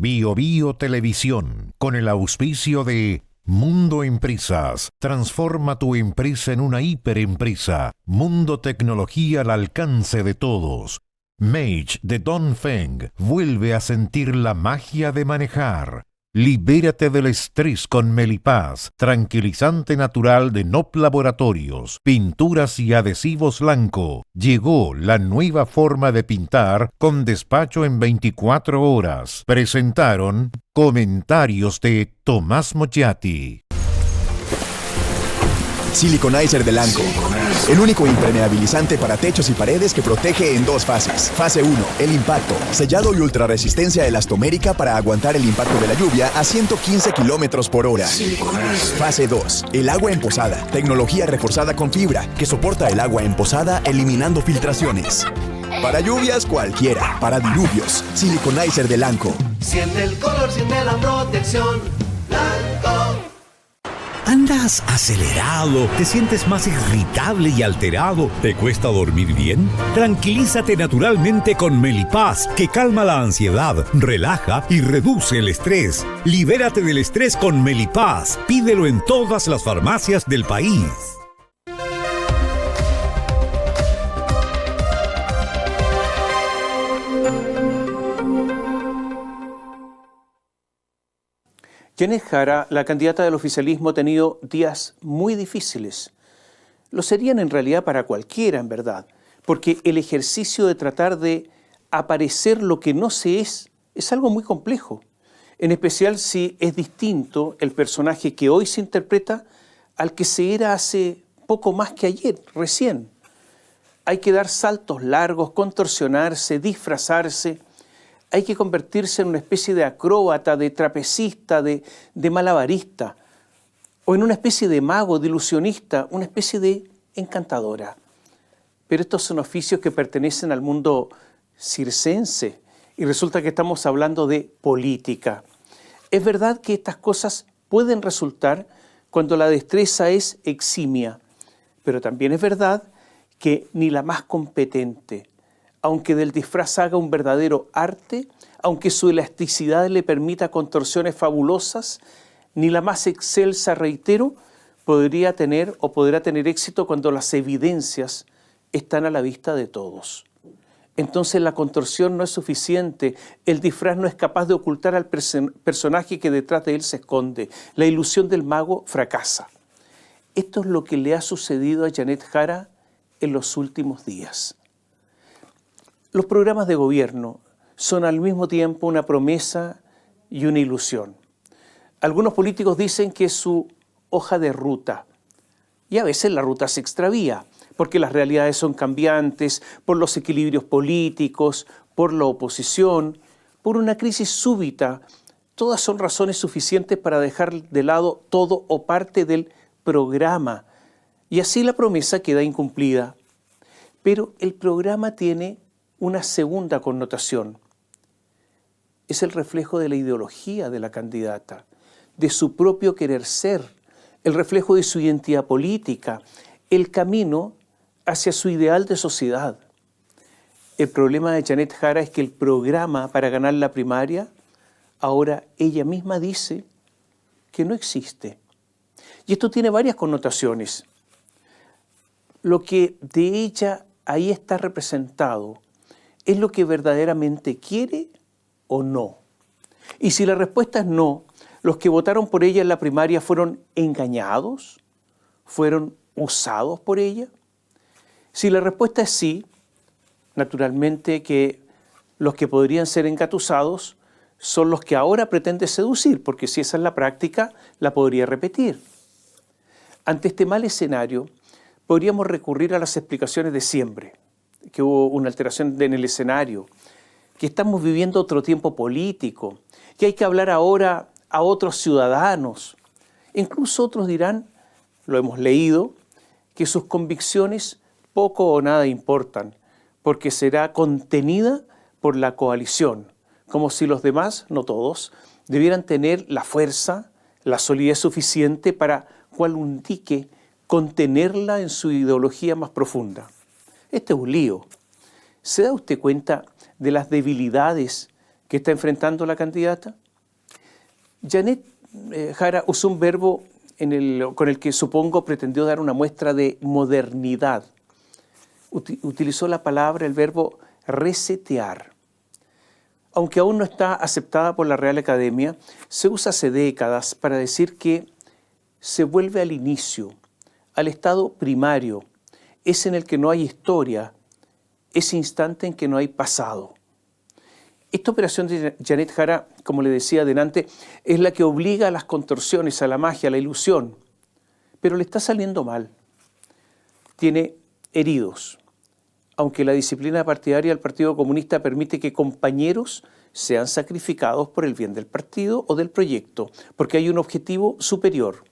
Bio Bio Televisión, con el auspicio de Mundo Empresas. Transforma tu empresa en una hiperempresa. Mundo Tecnología al alcance de todos. Mage de Dongfeng. Vuelve a sentir la magia de manejar. Libérate del estrés con Melipaz, tranquilizante natural de Nop Laboratorios, pinturas y adhesivos Lanco. Llegó la nueva forma de pintar con despacho en 24 horas. Presentaron comentarios de Tomás Mogiati. Siliconizer de Lanco. El único impermeabilizante para techos y paredes que protege en 2 fases. Fase 1, el impacto. Sellado y ultrarresistencia elastomérica para aguantar el impacto de la lluvia a 115 kilómetros por hora. Fase 2, el agua emposada. Tecnología reforzada con fibra que soporta el agua emposada eliminando filtraciones. Para lluvias cualquiera, para diluvios. Siliconizer de Lanco. Siente el color, siente la protección. Lanco. ¿Andas acelerado? ¿Te sientes más irritable y alterado? ¿Te cuesta dormir bien? Tranquilízate naturalmente con Melipaz, que calma la ansiedad, relaja y reduce el estrés. Libérate del estrés con Melipaz. Pídelo en todas las farmacias del país. Janet Jara, la candidata del oficialismo, ha tenido días muy difíciles. Lo serían en realidad para cualquiera, en verdad, porque el ejercicio de tratar de aparecer lo que no se es algo muy complejo, en especial si es distinto el personaje que hoy se interpreta al que se era hace poco más que ayer, recién. Hay que dar saltos largos, contorsionarse, disfrazarse. Hay que convertirse en una especie de acróbata, de trapecista, de malabarista, o en una especie de mago, de ilusionista, una especie de encantadora. Pero estos son oficios que pertenecen al mundo circense, y resulta que estamos hablando de política. Es verdad que estas cosas pueden resultar cuando la destreza es eximia, pero también es verdad que ni la más competente, aunque del disfraz haga un verdadero arte, aunque su elasticidad le permita contorsiones fabulosas, ni la más excelsa, reitero, podrá tener éxito cuando las evidencias están a la vista de todos. Entonces la contorsión no es suficiente, el disfraz no es capaz de ocultar al personaje que detrás de él se esconde, la ilusión del mago fracasa. Esto es lo que le ha sucedido a Janet Jara en los últimos días. Los programas de gobierno son al mismo tiempo una promesa y una ilusión. Algunos políticos dicen que es su hoja de ruta, y a veces la ruta se extravía, porque las realidades son cambiantes, por los equilibrios políticos, por la oposición, por una crisis súbita. Todas son razones suficientes para dejar de lado todo o parte del programa, y así la promesa queda incumplida. Pero el programa tiene una segunda connotación. Es el reflejo de la ideología de la candidata, de su propio querer ser, el reflejo de su identidad política, el camino hacia su ideal de sociedad. El problema de Janet Jara es que el programa para ganar la primaria, ahora ella misma dice que no existe. Y esto tiene varias connotaciones. Lo que de ella ahí está representado, ¿es lo que verdaderamente quiere o no? Y si la respuesta es no, ¿los que votaron por ella en la primaria fueron engañados? ¿Fueron usados por ella? Si la respuesta es sí, naturalmente que los que podrían ser engatusados son los que ahora pretende seducir, porque si esa es la práctica, la podría repetir. Ante este mal escenario, podríamos recurrir a las explicaciones de siempre, que hubo una alteración en el escenario, que estamos viviendo otro tiempo político, que hay que hablar ahora a otros ciudadanos. Incluso otros dirán, lo hemos leído, que sus convicciones poco o nada importan, porque será contenida por la coalición, como si los demás, no todos, debieran tener la fuerza, la solidez suficiente para, cual un dique, contenerla en su ideología más profunda. Este es un lío. ¿Se da usted cuenta de las debilidades que está enfrentando la candidata? Janet Jara usó un verbo con el que supongo pretendió dar una muestra de modernidad. Utilizó la palabra, el verbo resetear. Aunque aún no está aceptada por la Real Academia, se usa hace décadas para decir que se vuelve al inicio, al estado primario, ese en el que no hay historia, ese instante en que no hay pasado. Esta operación de Janet Jara, como le decía adelante, es la que obliga a las contorsiones, a la magia, a la ilusión, pero le está saliendo mal. Tiene heridos, aunque la disciplina partidaria del Partido Comunista permite que compañeros sean sacrificados por el bien del partido o del proyecto, porque hay un objetivo superior.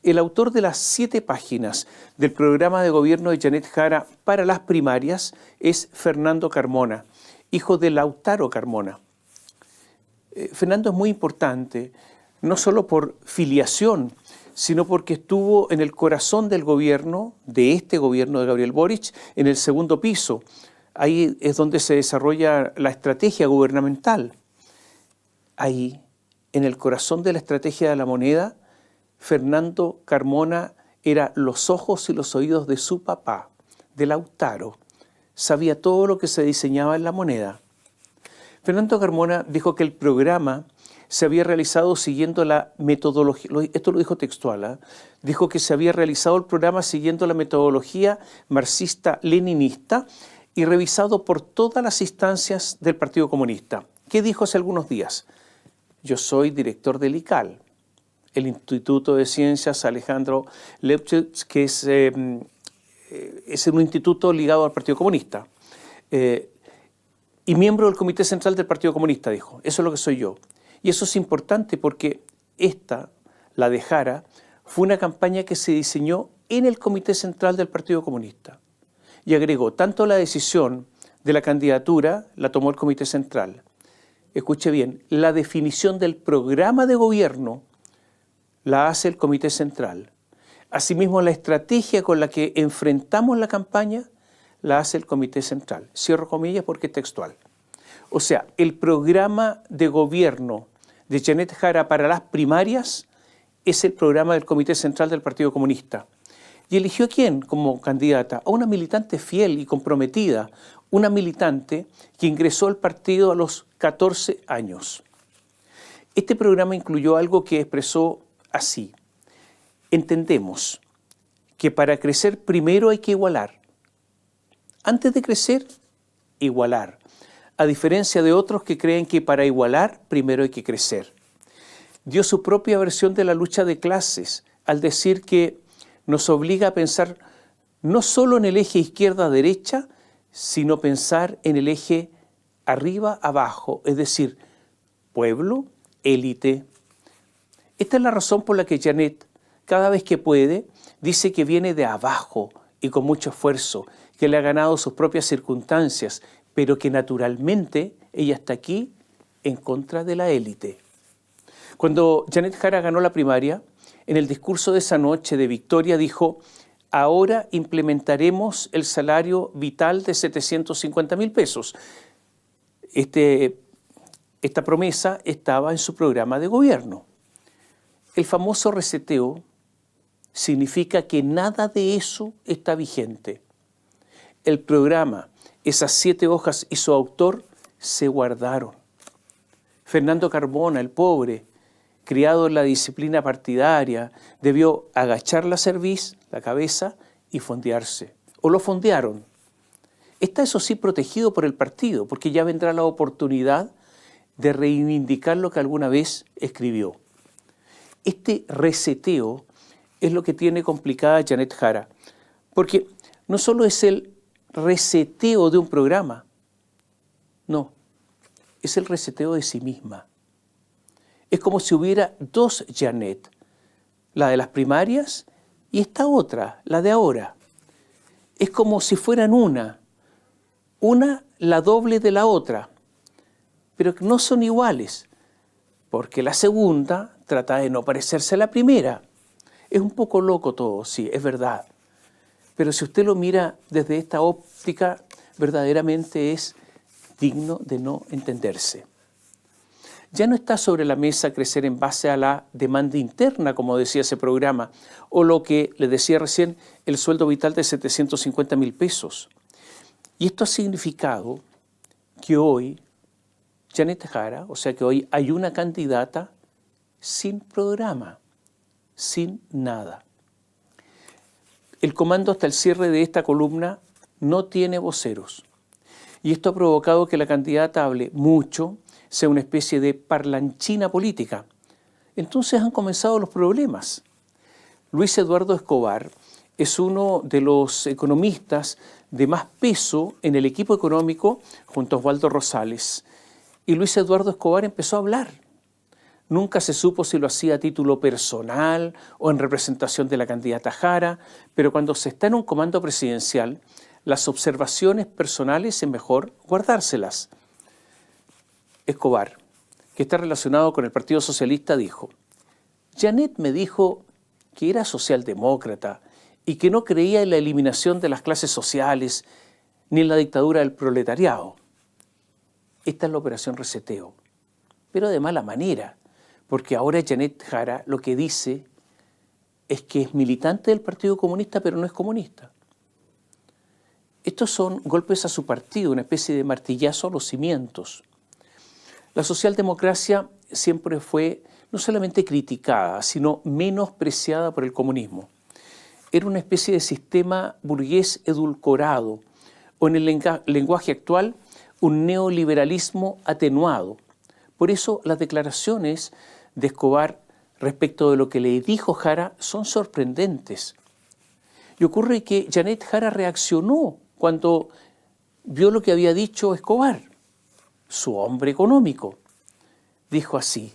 El autor de las 7 páginas del programa de gobierno de Janet Jara para las primarias es Fernando Carmona, hijo de Lautaro Carmona. Fernando es muy importante, no solo por filiación, sino porque estuvo en el corazón del gobierno, de este gobierno de Gabriel Boric, en el segundo piso. Ahí es donde se desarrolla la estrategia gubernamental. Ahí, en el corazón de la estrategia de la moneda, Fernando Carmona era los ojos y los oídos de su papá, de Lautaro. Sabía todo lo que se diseñaba en la moneda. Fernando Carmona dijo que el programa se había realizado siguiendo la metodología, esto lo dijo textual, dijo que se había realizado el programa siguiendo la metodología marxista-leninista y revisado por todas las instancias del Partido Comunista. ¿Qué dijo hace algunos días? Yo soy director del ICAL, el Instituto de Ciencias Alejandro Lepchitz, que es un instituto ligado al Partido Comunista. Y miembro del Comité Central del Partido Comunista, dijo. Eso es lo que soy yo. Y eso es importante porque la de Jara, fue una campaña que se diseñó en el Comité Central del Partido Comunista. Y agregó, tanto la decisión de la candidatura la tomó el Comité Central. Escuche bien, la definición del programa de gobierno la hace el Comité Central. Asimismo, la estrategia con la que enfrentamos la campaña la hace el Comité Central. Cierro comillas porque es textual. O sea, el programa de gobierno de Janet Jara para las primarias es el programa del Comité Central del Partido Comunista. ¿Y eligió a quién como candidata? A una militante fiel y comprometida, una militante que ingresó al partido a los 14 años. Este programa incluyó algo que expresó así. Entendemos que para crecer primero hay que igualar. Antes de crecer, igualar. A diferencia de otros que creen que para igualar primero hay que crecer. Dio su propia versión de la lucha de clases al decir que nos obliga a pensar no solo en el eje izquierda-derecha, sino pensar en el eje arriba-abajo, es decir, pueblo, élite. Esta es la razón por la que Janet, cada vez que puede, dice que viene de abajo y con mucho esfuerzo, que le ha ganado sus propias circunstancias, pero que naturalmente ella está aquí en contra de la élite. Cuando Janet Jara ganó la primaria, en el discurso de esa noche de victoria dijo: ahora implementaremos el salario vital de 750.000 pesos. Esta promesa estaba en su programa de gobierno. El famoso reseteo significa que nada de eso está vigente. El programa, esas 7 hojas y su autor se guardaron. Fernando Carmona, el pobre, criado en la disciplina partidaria, debió agachar la cerviz, la cabeza, y fondearse. O lo fondearon. Está, eso sí, protegido por el partido, porque ya vendrá la oportunidad de reivindicar lo que alguna vez escribió. Este reseteo es lo que tiene complicada Janet Jara, porque no solo es el reseteo de un programa, no, es el reseteo de sí misma. Es como si hubiera 2 Janet, la de las primarias y esta otra, la de ahora. Es como si fueran una la doble de la otra, pero que no son iguales, porque la segunda trata de no parecerse a la primera. Es un poco loco todo, sí, es verdad. Pero si usted lo mira desde esta óptica, verdaderamente es digno de no entenderse. Ya no está sobre la mesa crecer en base a la demanda interna, como decía ese programa, o lo que le decía recién, el sueldo vital de 750.000 pesos. Y esto ha significado que hoy Janet Jara, o sea que hoy hay una candidata sin programa, sin nada. El comando hasta el cierre de esta columna no tiene voceros. Y esto ha provocado que la candidata hable mucho, sea una especie de parlanchina política. Entonces han comenzado los problemas. Luis Eduardo Escobar es uno de los economistas de más peso en el equipo económico junto a Osvaldo Rosales. Y Luis Eduardo Escobar empezó a hablar. Nunca se supo si lo hacía a título personal o en representación de la candidata Jara, pero cuando se está en un comando presidencial, las observaciones personales es mejor guardárselas. Escobar, que está relacionado con el Partido Socialista, dijo: Janet me dijo que era socialdemócrata y que no creía en la eliminación de las clases sociales ni en la dictadura del proletariado. Esta es la operación reseteo, pero de mala manera, porque ahora Janet Jara lo que dice es que es militante del Partido Comunista, pero no es comunista. Estos son golpes a su partido, una especie de martillazo a los cimientos. La socialdemocracia siempre fue no solamente criticada, sino menospreciada por el comunismo. Era una especie de sistema burgués edulcorado, o en el lenguaje actual, un neoliberalismo atenuado. Por eso las declaraciones de Escobar respecto de lo que le dijo Jara son sorprendentes. Y ocurre que Janet Jara reaccionó cuando vio lo que había dicho Escobar, su hombre económico. Dijo así: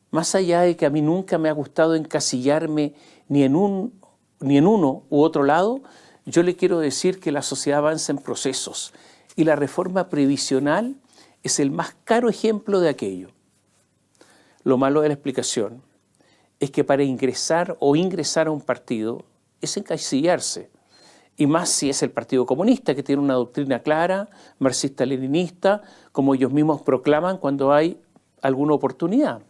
más allá de que a mí nunca me ha gustado encasillarme ni en uno u otro lado, yo le quiero decir que la sociedad avanza en procesos y la reforma previsional es el más caro ejemplo de aquello. Lo malo de la explicación es que para ingresar a un partido es encasillarse, y más si es el Partido Comunista, que tiene una doctrina clara, marxista-leninista, como ellos mismos proclaman cuando hay alguna oportunidad.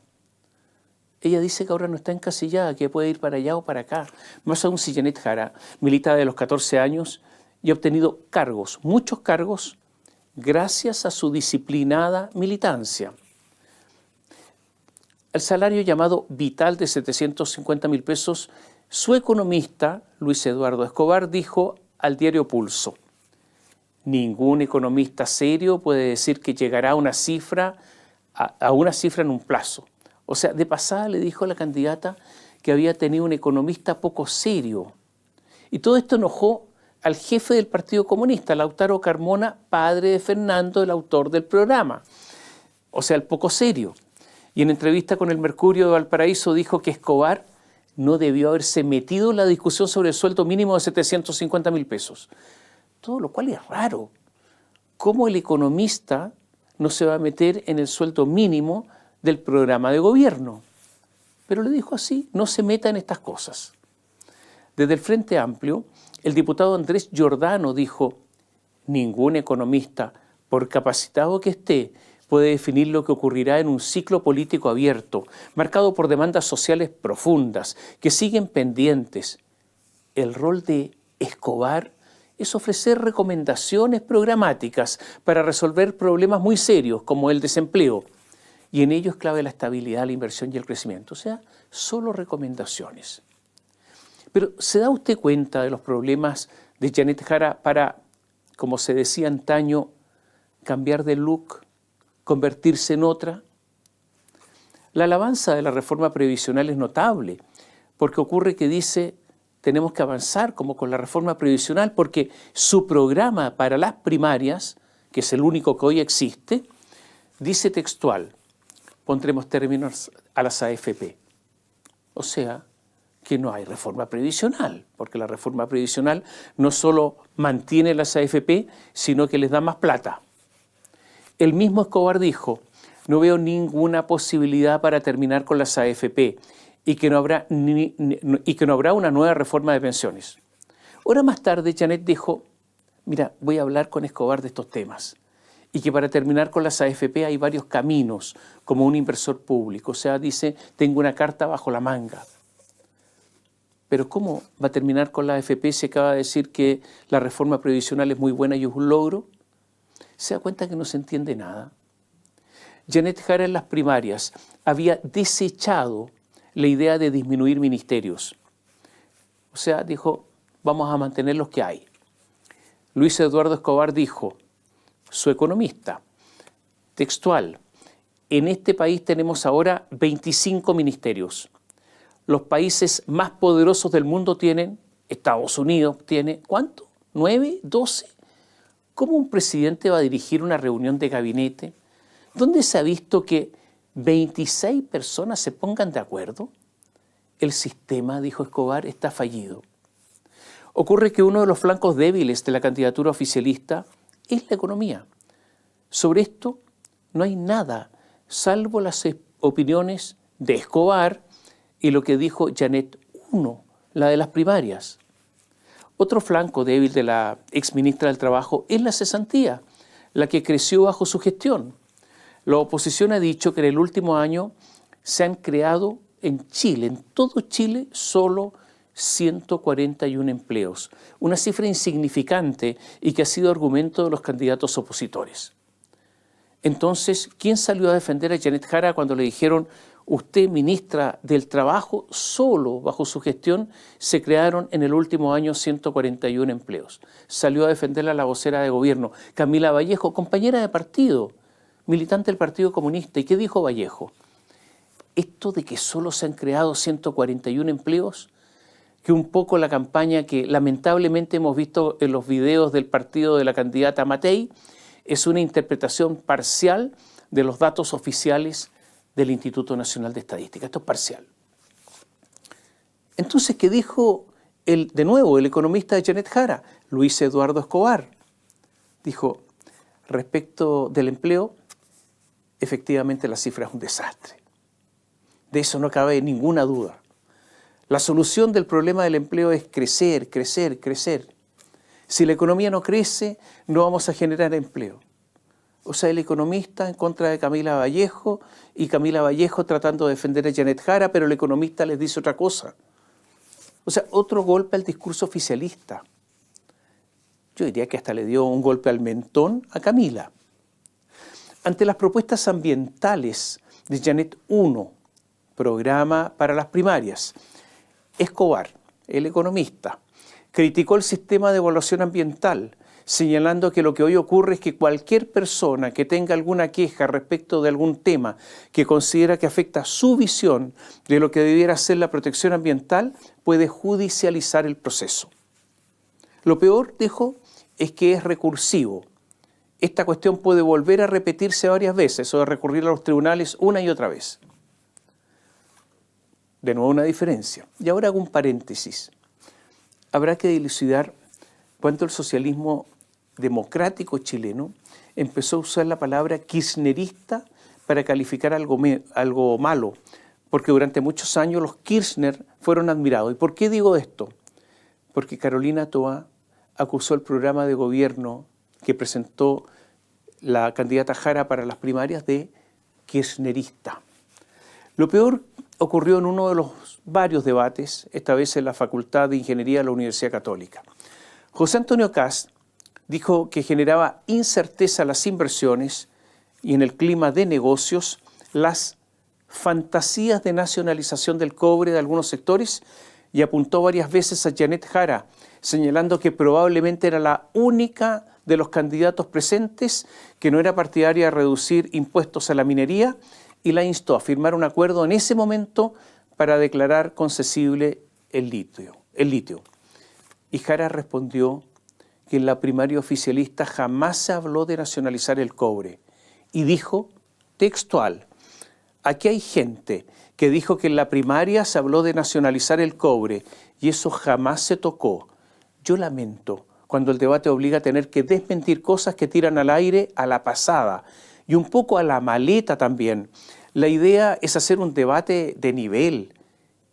Ella dice que ahora no está encasillada, que puede ir para allá o para acá. Más aún si Janet Jara milita desde los 14 años y ha obtenido cargos, muchos cargos, gracias a su disciplinada militancia. El salario llamado vital de 750.000 pesos, su economista, Luis Eduardo Escobar, dijo al diario Pulso: ningún economista serio puede decir que llegará a una cifra en un plazo. O sea, de pasada le dijo a la candidata que había tenido un economista poco serio. Y todo esto enojó al jefe del Partido Comunista, Lautaro Carmona, padre de Fernando, el autor del programa. O sea, el poco serio. Y en entrevista con el Mercurio de Valparaíso dijo que Escobar no debió haberse metido en la discusión sobre el sueldo mínimo de 750.000 pesos. Todo lo cual es raro. ¿Cómo el economista no se va a meter en el sueldo mínimo del programa de gobierno? Pero le dijo así: no se meta en estas cosas. Desde el Frente Amplio, el diputado Andrés Giordano dijo: ningún economista, por capacitado que esté, puede definir lo que ocurrirá en un ciclo político abierto, marcado por demandas sociales profundas, que siguen pendientes. El rol de Escobar es ofrecer recomendaciones programáticas para resolver problemas muy serios como el desempleo, y en ello es clave la estabilidad, la inversión y el crecimiento. O sea, solo recomendaciones. Pero ¿se da usted cuenta de los problemas de Janet Jara para, como se decía antaño, cambiar de look, convertirse en otra? La alabanza de la reforma previsional es notable, porque ocurre que dice: tenemos que avanzar como con la reforma previsional, porque su programa para las primarias, que es el único que hoy existe, dice textual: pondremos términos a las AFP. O sea, que no hay reforma previsional, porque la reforma previsional no solo mantiene las AFP, sino que les da más plata. El mismo Escobar dijo: no veo ninguna posibilidad para terminar con las AFP y que no habrá una nueva reforma de pensiones. Hora más tarde, Janet dijo: mira, voy a hablar con Escobar de estos temas y que para terminar con las AFP hay varios caminos, como un inversor público. O sea, dice, tengo una carta bajo la manga. Pero ¿cómo va a terminar con la AFP si acaba de decir que la reforma previsional es muy buena y es un logro? Se da cuenta que no se entiende nada. Janet Jara en las primarias había desechado la idea de disminuir ministerios. O sea, dijo, vamos a mantener los que hay. Luis Eduardo Escobar dijo, su economista, textual, en este país tenemos ahora 25 ministerios. Los países más poderosos del mundo tienen, Estados Unidos tiene, ¿cuánto? ¿9? ¿12? ¿Cómo un presidente va a dirigir una reunión de gabinete? ¿Dónde se ha visto que 26 personas se pongan de acuerdo? El sistema, dijo Escobar, está fallido. Ocurre que uno de los flancos débiles de la candidatura oficialista es la economía. Sobre esto no hay nada, salvo las opiniones de Escobar y lo que dijo Janet I, la de las primarias. Otro flanco débil de la exministra del Trabajo es la cesantía, la que creció bajo su gestión. La oposición ha dicho que en el último año se han creado en Chile, en todo Chile, solo 141 empleos, una cifra insignificante y que ha sido argumento de los candidatos opositores. Entonces, ¿quién salió a defender a Janet Jara cuando le dijeron, usted, ministra del Trabajo, solo bajo su gestión se crearon en el último año 141 empleos? Salió a defenderla la vocera de gobierno, Camila Vallejo, compañera de partido, militante del Partido Comunista. ¿Y qué dijo Vallejo? Esto de que solo se han creado 141 empleos, que un poco la campaña que lamentablemente hemos visto en los videos del partido de la candidata Matei, es una interpretación parcial de los datos oficiales del Instituto Nacional de Estadística. Esto es parcial. Entonces, ¿qué dijo de nuevo el economista de Janet Jara? Luis Eduardo Escobar. Dijo, respecto del empleo, efectivamente la cifra es un desastre. De eso no cabe ninguna duda. La solución del problema del empleo es crecer, crecer, crecer. Si la economía no crece, no vamos a generar empleo. O sea, el economista en contra de Camila Vallejo y Camila Vallejo tratando de defender a Janet Jara, pero el economista les dice otra cosa. O sea, otro golpe al discurso oficialista. Yo diría que hasta le dio un golpe al mentón a Camila. Ante las propuestas ambientales de Janet I, programa para las primarias, Escobar, el economista, criticó el sistema de evaluación ambiental, señalando que lo que hoy ocurre es que cualquier persona que tenga alguna queja respecto de algún tema que considera que afecta su visión de lo que debiera ser la protección ambiental, puede judicializar el proceso. Lo peor, dijo, es que es recursivo. Esta cuestión puede volver a repetirse varias veces o de recurrir a los tribunales una y otra vez. De nuevo una diferencia. Y ahora hago un paréntesis. Habrá que dilucidar cuánto el socialismo democrático chileno empezó a usar la palabra kirchnerista para calificar algo malo, porque durante muchos años los Kirchner fueron admirados. ¿Y por qué digo esto? Porque Carolina Toá acusó el programa de gobierno que presentó la candidata Jara para las primarias de kirchnerista. Lo peor ocurrió en uno de los varios debates, esta vez en la Facultad de Ingeniería de la Universidad Católica. José Antonio Kast dijo que generaba incerteza las inversiones y en el clima de negocios las fantasías de nacionalización del cobre de algunos sectores y apuntó varias veces a Janet Jara, señalando que probablemente era la única de los candidatos presentes que no era partidaria de reducir impuestos a la minería y la instó a firmar un acuerdo en ese momento para declarar concesible el litio. Y Jara respondió que en la primaria oficialista jamás se habló de nacionalizar el cobre. Y dijo, textual, aquí hay gente que dijo que en la primaria se habló de nacionalizar el cobre y eso jamás se tocó. Yo lamento cuando el debate obliga a tener que desmentir cosas que tiran al aire a la pasada y un poco a la maleta también. La idea es hacer un debate de nivel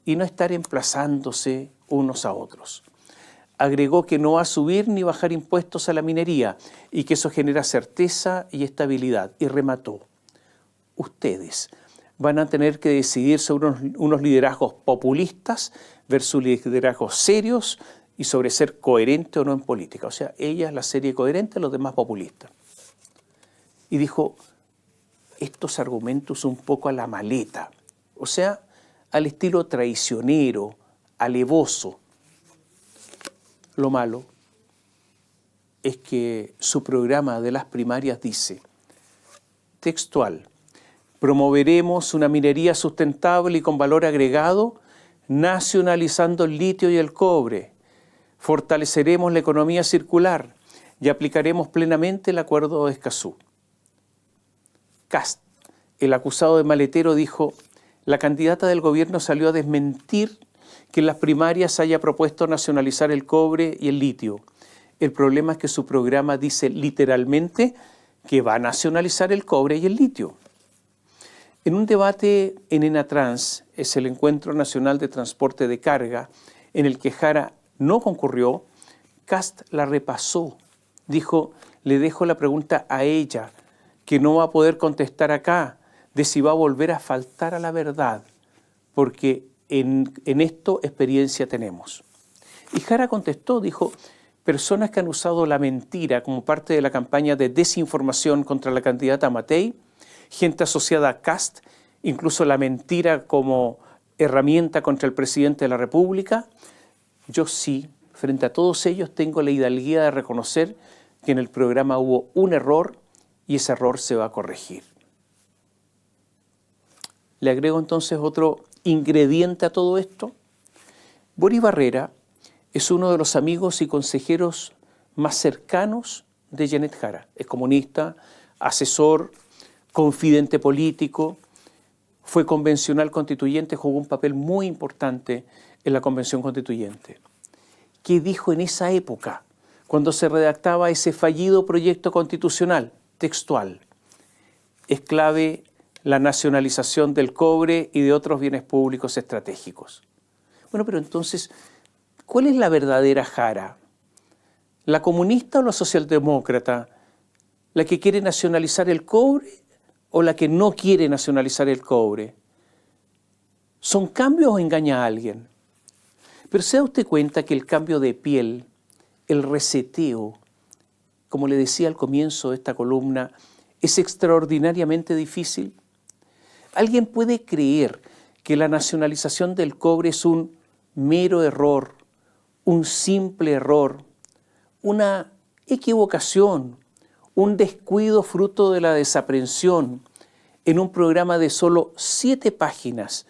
y no estar emplazándose unos a otros. agregó que no va a subir ni bajar impuestos a la minería y que eso genera certeza y estabilidad. Y remató: ustedes van a tener que decidir sobre unos liderazgos populistas versus liderazgos serios y sobre ser coherente o no en política. O sea, ella es la serie coherente, los demás populistas. Y dijo estos argumentos un poco a la maleta, o sea, al estilo traicionero, alevoso. Lo malo es que su programa de las primarias dice, textual: promoveremos una minería sustentable y con valor agregado, nacionalizando el litio y el cobre. Fortaleceremos la economía circular y aplicaremos plenamente el Acuerdo de Escazú. Kast, el acusado de maletero, dijo: la candidata del gobierno salió a desmentir que en las primarias haya propuesto nacionalizar el cobre y el litio. El problema es que su programa dice literalmente que va a nacionalizar el cobre y el litio. En un debate en ENATRANS, es el Encuentro Nacional de Transporte de Carga, en el que Jara no concurrió, Kast la repasó. Dijo: le dejo la pregunta a ella, que no va a poder contestar acá, de si va a volver a faltar a la verdad, porque en esto experiencia tenemos. Y Jara contestó, dijo: personas que han usado la mentira como parte de la campaña de desinformación contra la candidata Matei, gente asociada a Kast, incluso la mentira como herramienta contra el presidente de la República. Yo sí, frente a todos ellos, tengo la hidalguía de reconocer que en el programa hubo un error y ese error se va a corregir. Le agrego entonces otro ingrediente a todo esto. Bori Barrera es uno de los amigos y consejeros más cercanos de Janet Jara. Es comunista, asesor, confidente político, fue convencional constituyente, jugó un papel muy importante en la convención constituyente. ¿Qué dijo en esa época, cuando se redactaba ese fallido proyecto constitucional? Textual: es clave la nacionalización del cobre y de otros bienes públicos estratégicos. Bueno, pero entonces, ¿cuál es la verdadera Jara? ¿La comunista o la socialdemócrata? ¿La que quiere nacionalizar el cobre o la que no quiere nacionalizar el cobre? ¿Son cambios o engaña a alguien? Pero ¿se da usted cuenta que el cambio de piel, el reseteo, como le decía al comienzo de esta columna, es extraordinariamente difícil? ¿Alguien puede creer que la nacionalización del cobre es un mero error, un simple error, una equivocación, un descuido fruto de la desaprensión en un programa de solo 7 páginas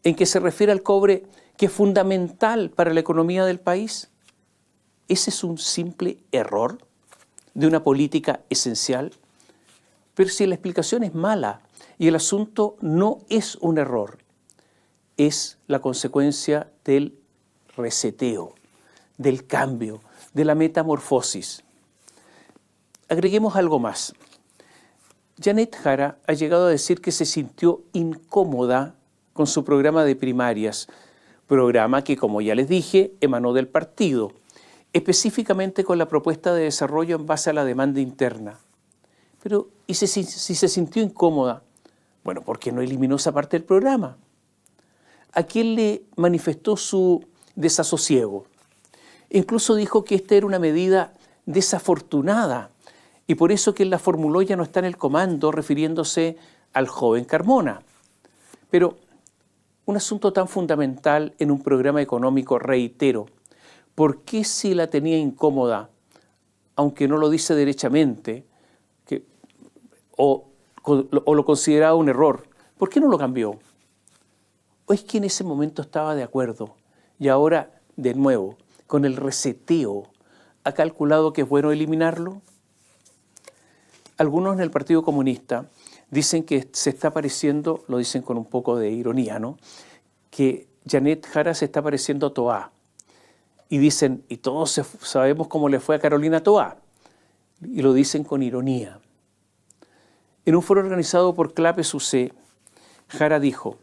en que se refiere al cobre, que es fundamental para la economía del país? ¿Ese es un simple error de una política esencial? Pero si la explicación es mala y el asunto no es un error, es la consecuencia del reseteo, del cambio, de la metamorfosis. Agreguemos algo más. Janet Jara ha llegado a decir que se sintió incómoda con su programa de primarias, programa que, como ya les dije, emanó del partido, específicamente con la propuesta de desarrollo en base a la demanda interna. Pero, ¿y si se sintió incómoda? Bueno, ¿por qué no eliminó esa parte del programa? ¿A quién le manifestó su desasosiego? Incluso dijo que esta era una medida desafortunada y por eso quien la formuló ya no está en el comando, refiriéndose al joven Carmona. Pero un asunto tan fundamental en un programa económico, reitero, ¿por qué si la tenía incómoda, aunque no lo dice derechamente, o lo consideraba un error, por qué no lo cambió? ¿O es que en ese momento estaba de acuerdo y ahora, de nuevo, con el reseteo, ha calculado que es bueno eliminarlo? Algunos en el Partido Comunista dicen que se está pareciendo, lo dicen con un poco de ironía, ¿no?, que Janet Jara se está pareciendo a Toá. Y dicen, y todos sabemos cómo le fue a Carolina Toá. Y lo dicen con ironía. En un foro organizado por Clapes UC, Jara dijo: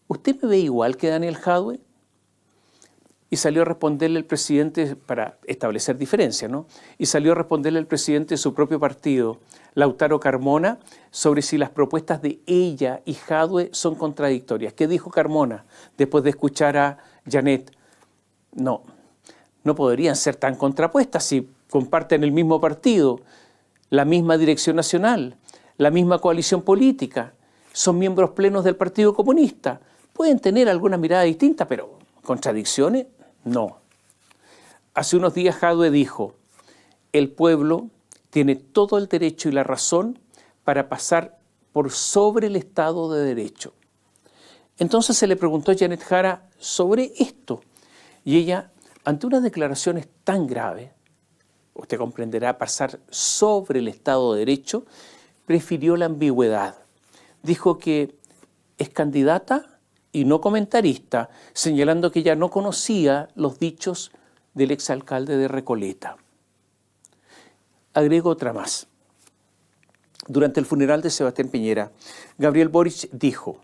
¿usted me ve igual que Daniel Jadwe? y salió a responderle el presidente, para establecer diferencias, ¿no? Y salió a responderle el presidente de su propio partido, Lautaro Carmona, sobre si las propuestas de ella y Jadwe son contradictorias. ¿Qué dijo Carmona después de escuchar a Janet? No podrían ser tan contrapuestas si comparten el mismo partido, la misma dirección nacional, la misma coalición política, son miembros plenos del Partido Comunista. Pueden tener alguna mirada distinta, pero ¿contradicciones? No. Hace unos días Jadwe dijo, el pueblo tiene todo el derecho y la razón para pasar por sobre el Estado de Derecho. Entonces se le preguntó a Janet Jara sobre esto, y ella, ante unas declaraciones tan graves, usted comprenderá, pasar sobre el Estado de Derecho, prefirió la ambigüedad. Dijo que es candidata y no comentarista, señalando que ella no conocía los dichos del exalcalde de Recoleta. Agrego otra más. Durante el funeral de Sebastián Piñera, Gabriel Boric dijo,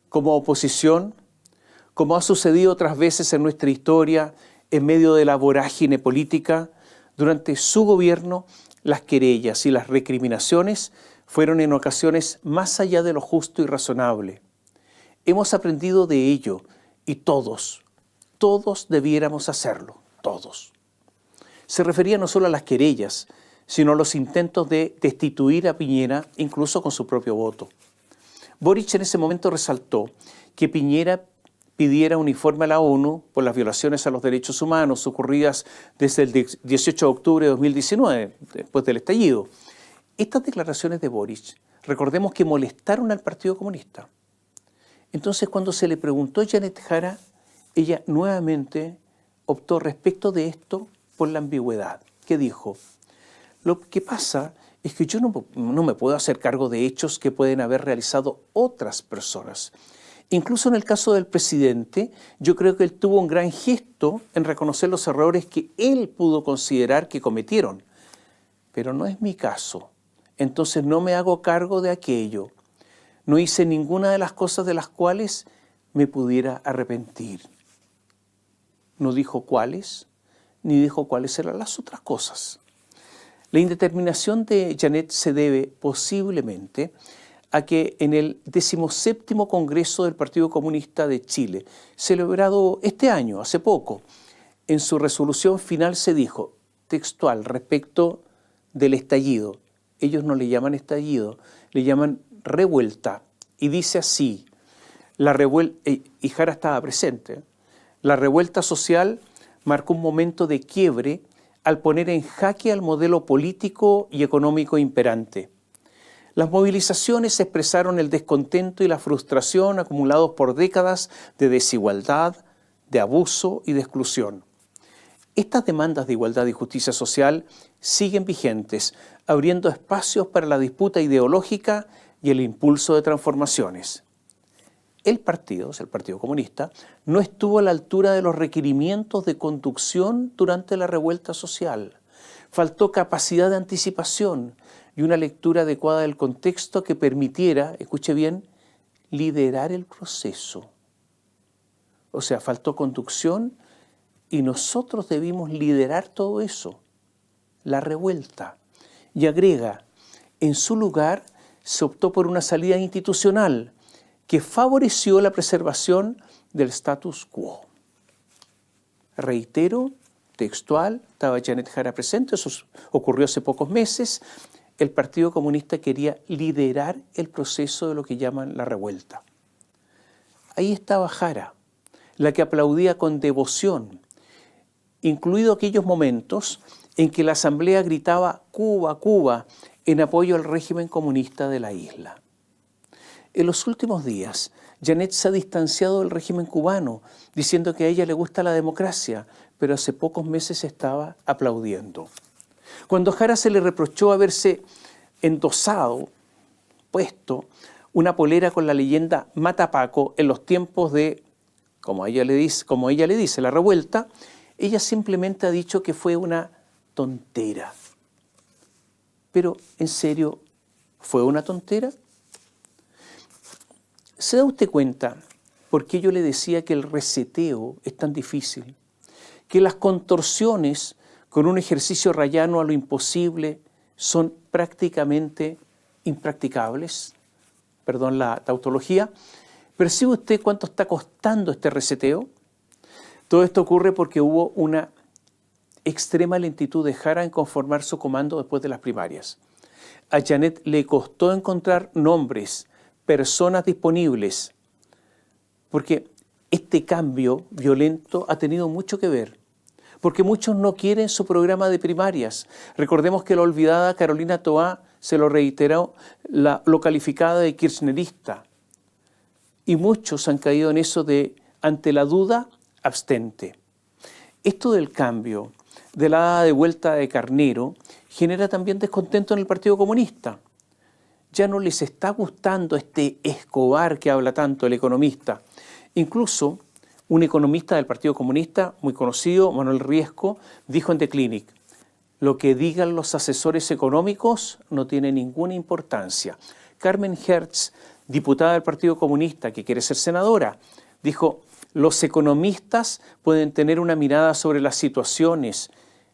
como oposición, como ha sucedido otras veces en nuestra historia, en medio de la vorágine política, durante su gobierno, las querellas y las recriminaciones fueron en ocasiones más allá de lo justo y razonable. Hemos aprendido de ello y todos debiéramos hacerlo, todos. Se refería no solo a las querellas, sino a los intentos de destituir a Piñera, incluso con su propio voto. Boric en ese momento resaltó que Piñera pidiera un informe a la ONU por las violaciones a los derechos humanos ocurridas desde el 18 de octubre de 2019, después del estallido. Estas declaraciones de Boric, recordemos que molestaron al Partido Comunista. Entonces, cuando se le preguntó a Janet Jara, ella nuevamente optó respecto de esto por la ambigüedad. ¿Qué dijo? Lo que pasa es que yo no me puedo hacer cargo de hechos que pueden haber realizado otras personas. Incluso en el caso del presidente, yo creo que él tuvo un gran gesto en reconocer los errores que él pudo considerar que cometieron. Pero no es mi caso. Entonces no me hago cargo de aquello. No hice ninguna de las cosas de las cuales me pudiera arrepentir. No dijo cuáles, ni dijo cuáles eran las otras cosas. La indeterminación de Janet se debe posiblemente a que en el 17º Congreso del Partido Comunista de Chile, celebrado este año, hace poco, en su resolución final se dijo, textual, respecto del estallido. Ellos no le llaman estallido, le llaman revuelta. Y dice así, y Jara estaba presente, la revuelta social marcó un momento de quiebre al poner en jaque al modelo político y económico imperante. Las movilizaciones expresaron el descontento y la frustración acumulados por décadas de desigualdad, de abuso y de exclusión. Estas demandas de igualdad y justicia social siguen vigentes, abriendo espacios para la disputa ideológica y el impulso de transformaciones. El Partido Comunista, no estuvo a la altura de los requerimientos de conducción durante la revuelta social. Faltó capacidad de anticipación y una lectura adecuada del contexto que permitiera, escuche bien, liderar el proceso. O sea, faltó conducción y nosotros debimos liderar todo eso, la revuelta. Y agrega, en su lugar se optó por una salida institucional que favoreció la preservación del status quo. Reitero, textual, estaba Janet Jara presente, eso ocurrió hace pocos meses. El Partido Comunista quería liderar el proceso de lo que llaman la revuelta. Ahí estaba Jara, la que aplaudía con devoción, incluido aquellos momentos en que la Asamblea gritaba «Cuba, Cuba», en apoyo al régimen comunista de la isla. En los últimos días, Janet se ha distanciado del régimen cubano, diciendo que a ella le gusta la democracia, pero hace pocos meses estaba aplaudiendo. Cuando a Jara se le reprochó haberse endosado, puesto, una polera con la leyenda Mata Paco en los tiempos de, como ella le dice, la revuelta, ella simplemente ha dicho que fue una tontera. Pero, en serio, ¿fue una tontera? ¿Se da usted cuenta por qué yo le decía que el reseteo es tan difícil, que las contorsiones con un ejercicio rayano a lo imposible son prácticamente impracticables. Perdón la tautología. ¿Percibe usted cuánto está costando este reseteo? Todo esto ocurre porque hubo una extrema lentitud de Jara en conformar su comando después de las primarias. A Janet le costó encontrar nombres, personas disponibles, porque este cambio violento ha tenido mucho que ver, porque muchos no quieren su programa de primarias. Recordemos que la olvidada Carolina Toá se lo reiteró, lo calificada de kirchnerista, y muchos han caído en eso de, ante la duda, abstente. Esto del cambio, de la dada de vuelta de Carnero, genera también descontento en el Partido Comunista. Ya no les está gustando este Escobar que habla tanto, el economista. Incluso un economista del Partido Comunista, muy conocido, Manuel Riesco, dijo en The Clinic: lo que digan los asesores económicos no tiene ninguna importancia. Carmen Hertz, diputada del Partido Comunista, que quiere ser senadora, dijo: los economistas pueden tener una mirada sobre las situaciones,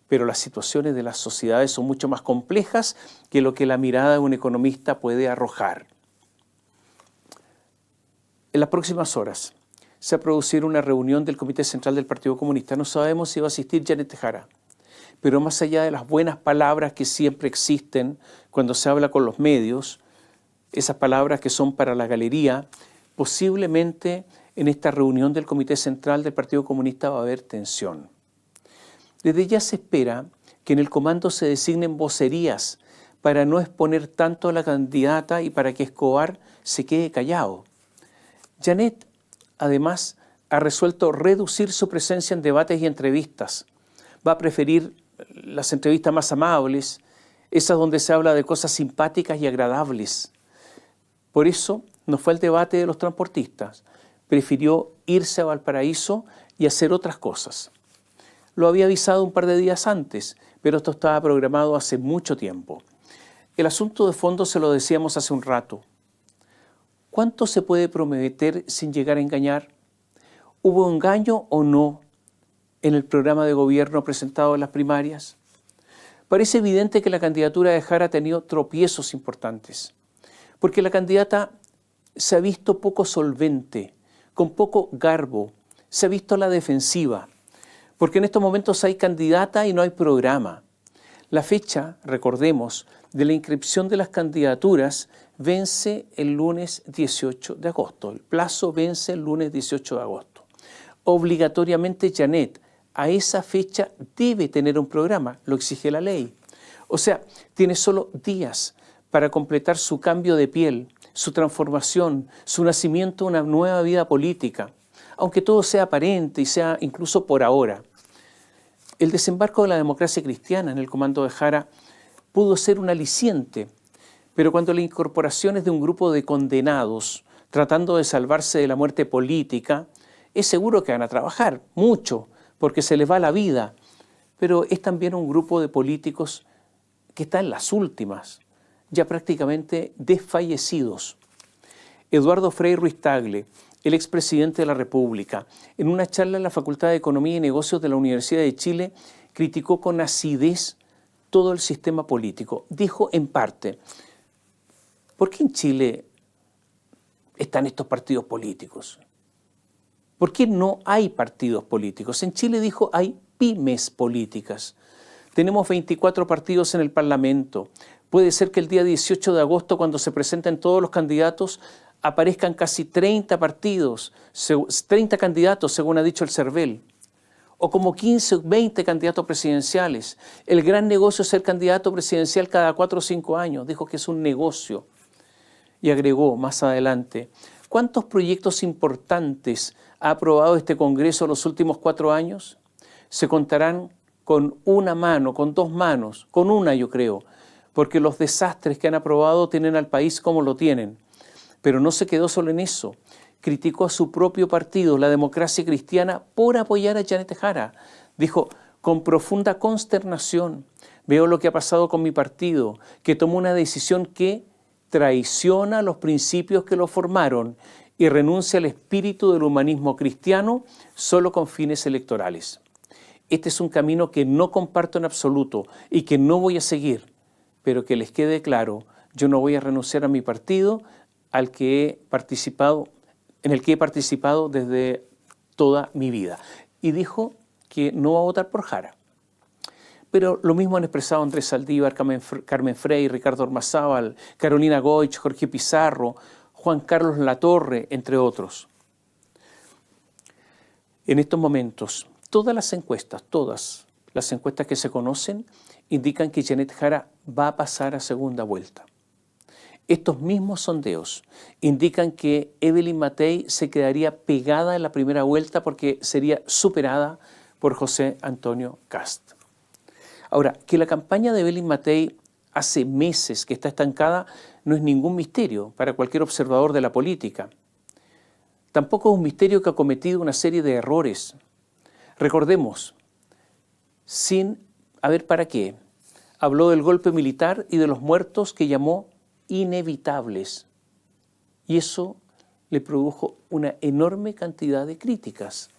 pero las situaciones de las sociedades son mucho más complejas que lo que la mirada de un economista puede arrojar. En las próximas horas se va a producir una reunión del Comité Central del Partido Comunista. No sabemos si va a asistir Janet Jara, pero más allá de las buenas palabras que siempre existen cuando se habla con los medios, esas palabras que son para la galería, posiblemente en esta reunión del Comité Central del Partido Comunista va a haber tensión. Desde ya se espera que en el comando se designen vocerías para no exponer tanto a la candidata y para que Escobar se quede callado. Janet, además, ha resuelto reducir su presencia en debates y entrevistas. Va a preferir las entrevistas más amables, esas donde se habla de cosas simpáticas y agradables. Por eso no fue al debate de los transportistas. Prefirió irse a Valparaíso y hacer otras cosas. Lo había avisado un par de días antes, pero esto estaba programado hace mucho tiempo. El asunto de fondo se lo decíamos hace un rato. ¿Cuánto se puede prometer sin llegar a engañar? ¿Hubo engaño o no en el programa de gobierno presentado en las primarias? Parece evidente que la candidatura de Jara ha tenido tropiezos importantes, porque la candidata se ha visto poco solvente, con poco garbo, se ha visto a la defensiva, porque en estos momentos hay candidata y no hay programa. La fecha, recordemos, de la inscripción de las candidaturas vence el lunes 18 de agosto. El plazo vence el lunes 18 de agosto. Obligatoriamente Janet a esa fecha debe tener un programa, lo exige la ley. O sea, tiene solo días para completar su cambio de piel, su transformación, su nacimiento a una nueva vida política, aunque todo sea aparente y sea incluso por ahora. El desembarco de la democracia cristiana en el comando de Jara pudo ser un aliciente, pero cuando la incorporación es de un grupo de condenados tratando de salvarse de la muerte política, es seguro que van a trabajar mucho, porque se les va la vida, pero es también un grupo de políticos que está en las últimas, ya prácticamente desfallecidos. Eduardo Frei Ruiz Tagle, el expresidente de la República, en una charla en la Facultad de Economía y Negocios de la Universidad de Chile, criticó con acidez todo el sistema político. Dijo en parte: ¿por qué en Chile están estos partidos políticos? ¿Por qué no hay partidos políticos? En Chile, dijo, hay pymes políticas. Tenemos 24 partidos en el Parlamento. Puede ser que el día 18 de agosto, cuando se presenten todos los candidatos, aparezcan casi 30 partidos, 30 candidatos, según ha dicho el CERVEL, o como 15 o 20 candidatos presidenciales. El gran negocio es ser candidato presidencial cada 4 o 5 años. Dijo que es un negocio. Y agregó más adelante: ¿cuántos proyectos importantes ha aprobado este Congreso en los últimos 4 años? Se contarán con una mano, con 2 manos, con una yo creo, porque los desastres que han aprobado tienen al país como lo tienen. Pero no se quedó solo en eso. Criticó a su propio partido, la Democracia Cristiana, por apoyar a Janet Jara. Dijo: con profunda consternación veo lo que ha pasado con mi partido, que tomó una decisión que traiciona los principios que lo formaron y renuncia al espíritu del humanismo cristiano solo con fines electorales. Este es un camino que no comparto en absoluto y que no voy a seguir, pero que les quede claro, yo no voy a renunciar a mi partido en el que he participado desde toda mi vida. Y dijo que no va a votar por Jara. Pero lo mismo han expresado Andrés Saldívar, Carmen Frey, Ricardo Ormazábal, Carolina Goich, Jorge Pizarro, Juan Carlos Latorre, entre otros. En estos momentos, todas las encuestas que se conocen, indican que Janet Jara va a pasar a segunda vuelta. Estos mismos sondeos indican que Evelyn Matei se quedaría pegada en la primera vuelta porque sería superada por José Antonio Kast. Ahora, que la campaña de Evelyn Matei hace meses que está estancada no es ningún misterio para cualquier observador de la política. Tampoco es un misterio que ha cometido una serie de errores. Recordemos, sin haber para qué, habló del golpe militar y de los muertos que llamó inevitables. Y eso le produjo una enorme cantidad de críticas.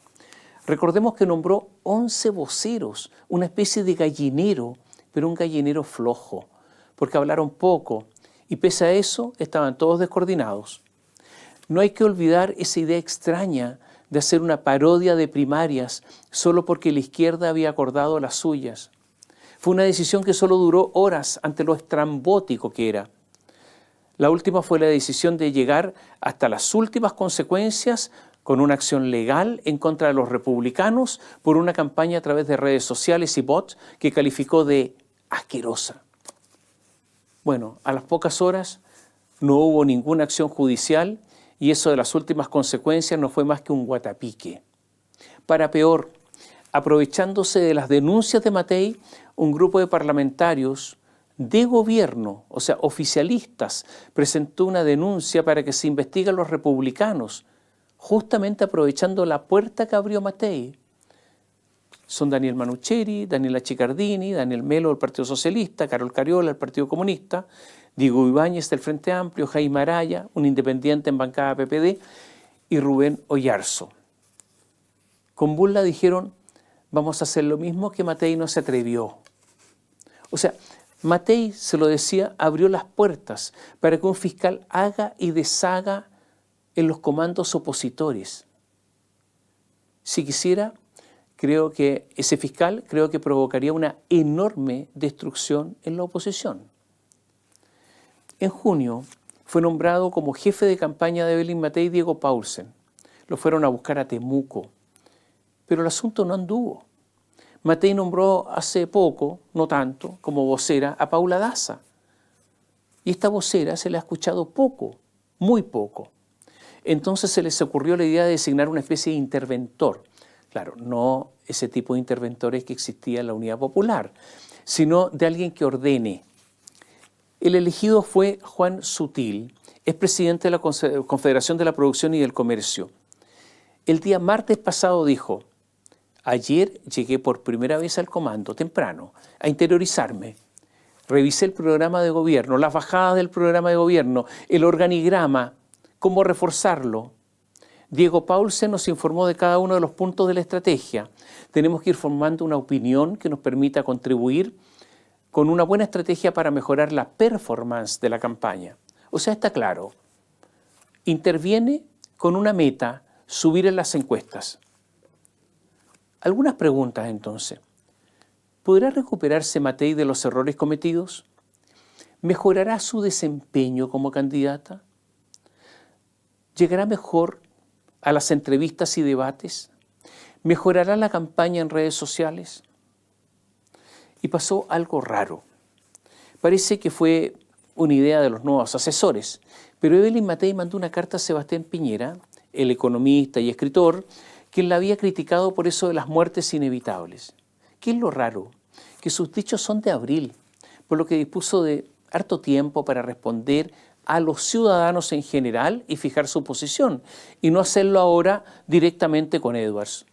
Recordemos que nombró 11 voceros, una especie de gallinero, pero un gallinero flojo, porque hablaron poco y pese a eso estaban todos descoordinados. No hay que olvidar esa idea extraña de hacer una parodia de primarias solo porque la izquierda había acordado las suyas. Fue una decisión que solo duró horas ante lo estrambótico que era. La última fue la decisión de llegar hasta las últimas consecuencias con una acción legal en contra de los republicanos por una campaña a través de redes sociales y bots que calificó de asquerosa. Bueno, a las pocas horas no hubo ninguna acción judicial y eso de las últimas consecuencias no fue más que un guatapique. Para peor, aprovechándose de las denuncias de Matei, un grupo de parlamentarios de gobierno, o sea, oficialistas, presentó una denuncia para que se investiguen los republicanos, justamente aprovechando la puerta que abrió Matei. Son Daniel Manucheri, Daniela Chiccardini, Daniel Melo del Partido Socialista, Carol Cariola del Partido Comunista, Diego Ibáñez del Frente Amplio, Jaime Araya, un independiente en bancada PPD, y Rubén Oyarzo. Con burla dijeron, vamos a hacer lo mismo que Matei no se atrevió. O sea, Matei, se lo decía, abrió las puertas para que un fiscal haga y deshaga en los comandos opositores. Si quisiera, creo que ese fiscal provocaría una enorme destrucción en la oposición. En junio fue nombrado como jefe de campaña de Evelyn Matei Diego Paulsen. Lo fueron a buscar a Temuco, pero el asunto no anduvo. Matei nombró hace poco, no tanto, como vocera a Paula Daza. Y esta vocera se le ha escuchado poco, muy poco. Entonces se les ocurrió la idea de designar una especie de interventor. Claro, no ese tipo de interventores que existía en la Unidad Popular, sino de alguien que ordene. El elegido fue Juan Sutil, es presidente de la Confederación de la Producción y del Comercio. El día martes pasado dijo, ayer llegué por primera vez al comando, temprano, a interiorizarme. Revisé el programa de gobierno, las bajadas del programa de gobierno, el organigrama, cómo reforzarlo. Diego Paulsen nos informó de cada uno de los puntos de la estrategia. Tenemos que ir formando una opinión que nos permita contribuir con una buena estrategia para mejorar la performance de la campaña. O sea, está claro. Interviene con una meta, subir en las encuestas. Algunas preguntas entonces. ¿Podrá recuperarse Matei de los errores cometidos? ¿Mejorará su desempeño como candidata? ¿Llegará mejor a las entrevistas y debates? ¿Mejorará la campaña en redes sociales? Y pasó algo raro. Parece que fue una idea de los nuevos asesores, pero Evelyn Matei mandó una carta a Sebastián Piñera, el economista y escritor, quien la había criticado por eso de las muertes inevitables. ¿Qué es lo raro? Que sus dichos son de abril, por lo que dispuso de harto tiempo para responder a los ciudadanos en general y fijar su posición, y no hacerlo ahora directamente con Edwards.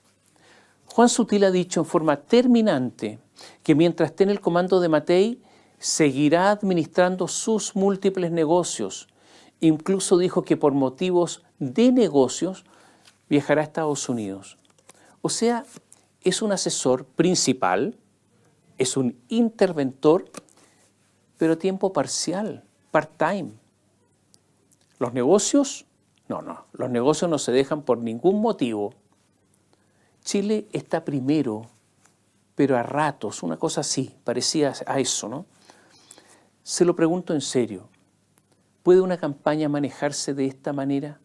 Juan Sutil ha dicho en forma terminante que mientras esté en el comando de Matei, seguirá administrando sus múltiples negocios Incluso dijo que por motivos de negocios viajará a Estados Unidos. O sea, es un asesor principal, es un interventor, pero a tiempo parcial, part-time. Los negocios, no, los negocios no se dejan por ningún motivo. Chile está primero, pero a ratos, una cosa así, parecía a eso, ¿no? Se lo pregunto en serio, ¿puede una campaña manejarse de esta manera?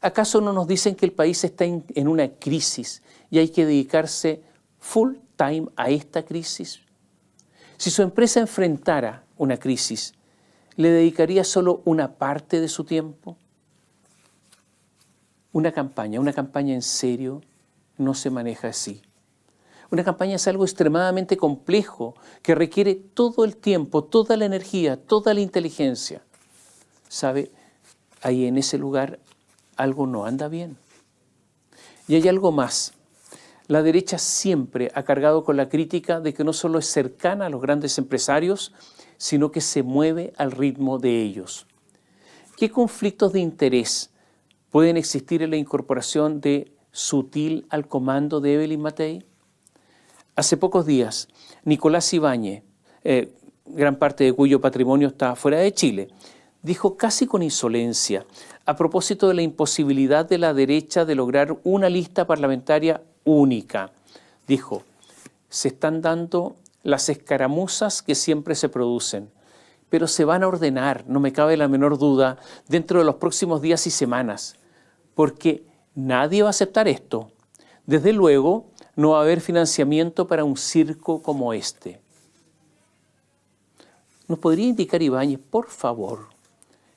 ¿Acaso no nos dicen que el país está en una crisis y hay que dedicarse full time a esta crisis? Si su empresa enfrentara una crisis, ¿le dedicaría solo una parte de su tiempo? Una campaña en serio no se maneja así. Una campaña es algo extremadamente complejo que requiere todo el tiempo, toda la energía, toda la inteligencia. ¿Sabe? Ahí en ese lugar algo no anda bien. Y hay algo más. La derecha siempre ha cargado con la crítica de que no solo es cercana a los grandes empresarios, sino que se mueve al ritmo de ellos. ¿Qué conflictos de interés pueden existir en la incorporación de Sutil al comando de Evelyn Matei? Hace pocos días, Nicolás Ibáñez, gran parte de cuyo patrimonio está fuera de Chile, dijo casi con insolencia, a propósito de la imposibilidad de la derecha de lograr una lista parlamentaria única. Dijo, se están dando las escaramuzas que siempre se producen, pero se van a ordenar, no me cabe la menor duda, dentro de los próximos días y semanas, porque nadie va a aceptar esto. Desde luego, no va a haber financiamiento para un circo como este. ¿Nos podría indicar, Ibáñez, por favor,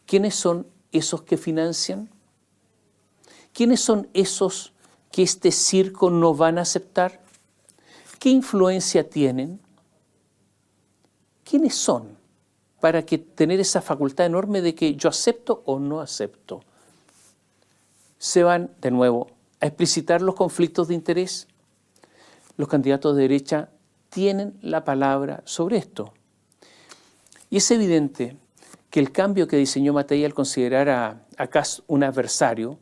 quiénes son esos que financian? ¿Quiénes son esos que este circo no van a aceptar? ¿Qué influencia tienen? ¿Quiénes son para que tener esa facultad enorme de que yo acepto o no acepto? Se van, de nuevo, a explicitar los conflictos de interés. Los candidatos de derecha tienen la palabra sobre esto. Y es evidente que el cambio que diseñó Matei al considerar a Kast un adversario,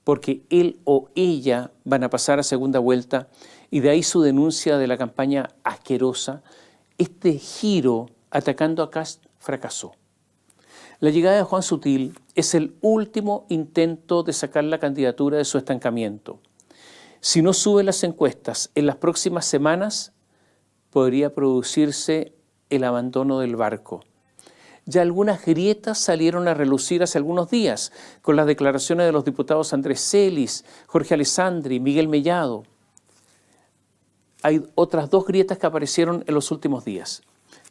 porque él o ella van a pasar a segunda vuelta, y de ahí su denuncia de la campaña asquerosa, este giro atacando a Kast fracasó. La llegada de Juan Sutil es el último intento de sacar la candidatura de su estancamiento. Si no suben las encuestas en las próximas semanas, podría producirse el abandono del barco. Ya algunas grietas salieron a relucir hace algunos días con las declaraciones de los diputados Andrés Celis, Jorge Alessandri, Miguel Mellado. Hay otras dos grietas que aparecieron en los últimos días.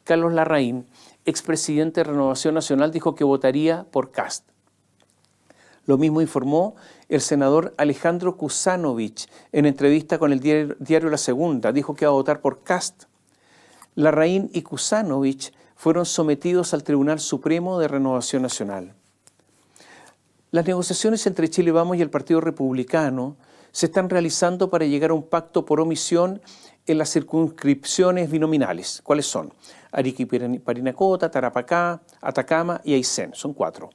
Carlos Larraín, expresidente de Renovación Nacional, dijo que votaría por Kast. Lo mismo informó el senador Alejandro Kusanovich en entrevista con el diario La Segunda. Dijo que iba a votar por Kast. Larraín y Kusanovich fueron sometidos al Tribunal Supremo de Renovación Nacional. Las negociaciones entre Chile Vamos y el Partido Republicano se están realizando para llegar a un pacto por omisión en las circunscripciones binominales. ¿Cuáles son? Arica y Parinacota, Tarapacá, Atacama y Aysén. Son 4.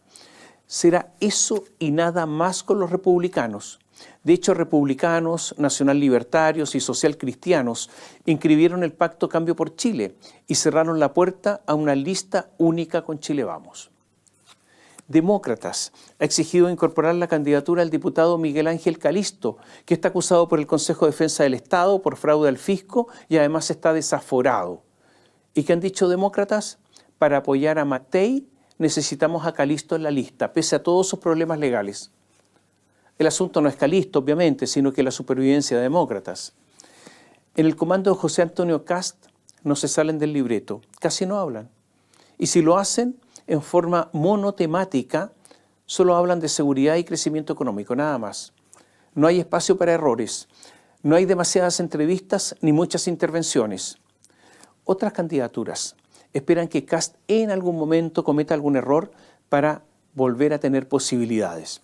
Será eso y nada más con los republicanos. De hecho, republicanos, nacional libertarios y social cristianos inscribieron el pacto Cambio por Chile y cerraron la puerta a una lista única con Chile Vamos. Demócratas ha exigido incorporar la candidatura al diputado Miguel Ángel Calisto, que está acusado por el Consejo de Defensa del Estado por fraude al fisco y además está desaforado. ¿Y qué han dicho demócratas? Para apoyar a Matei necesitamos a Calisto en la lista, pese a todos sus problemas legales. El asunto no es Calisto, obviamente, sino que la supervivencia de demócratas. En el comando de José Antonio Kast no se salen del libreto, casi no hablan. Y si lo hacen en forma monotemática, solo hablan de seguridad y crecimiento económico, nada más. No hay espacio para errores, no hay demasiadas entrevistas ni muchas intervenciones. Otras candidaturas esperan que Kast en algún momento cometa algún error para volver a tener posibilidades.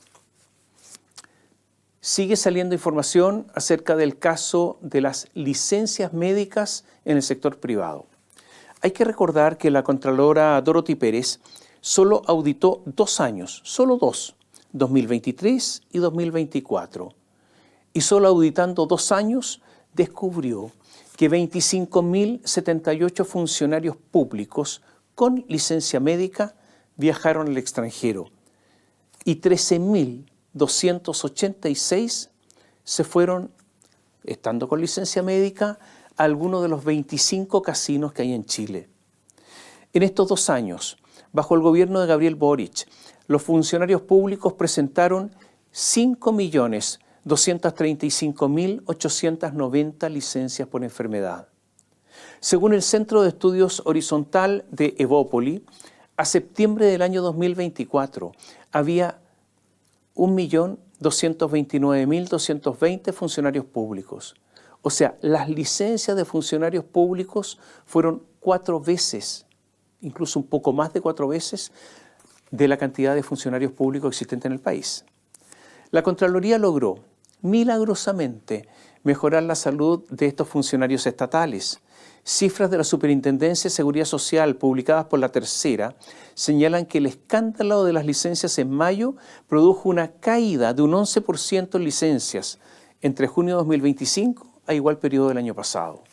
Sigue saliendo información acerca del caso de las licencias médicas en el sector privado. Hay que recordar que la contralora Dorothy Pérez solo auditó 2 años, solo 2, 2023 y 2024. Y solo auditando 2 años descubrió que 25.078 funcionarios públicos con licencia médica viajaron al extranjero y 13.286 se fueron, estando con licencia médica, a alguno de los 25 casinos que hay en Chile. En estos 2 años, bajo el gobierno de Gabriel Boric, los funcionarios públicos presentaron 5.235.890 licencias por enfermedad. Según el Centro de Estudios Horizontal de Evópoli, a septiembre del año 2024 había 1.229.220 funcionarios públicos. O sea, las licencias de funcionarios públicos fueron 4 veces, incluso un poco más de 4 veces, de la cantidad de funcionarios públicos existentes en el país. La Contraloría logró, milagrosamente, mejorar la salud de estos funcionarios estatales. Cifras de la Superintendencia de Seguridad Social publicadas por La Tercera señalan que el escándalo de las licencias en mayo produjo una caída de un 11% en licencias entre junio de 2025 a igual periodo del año pasado.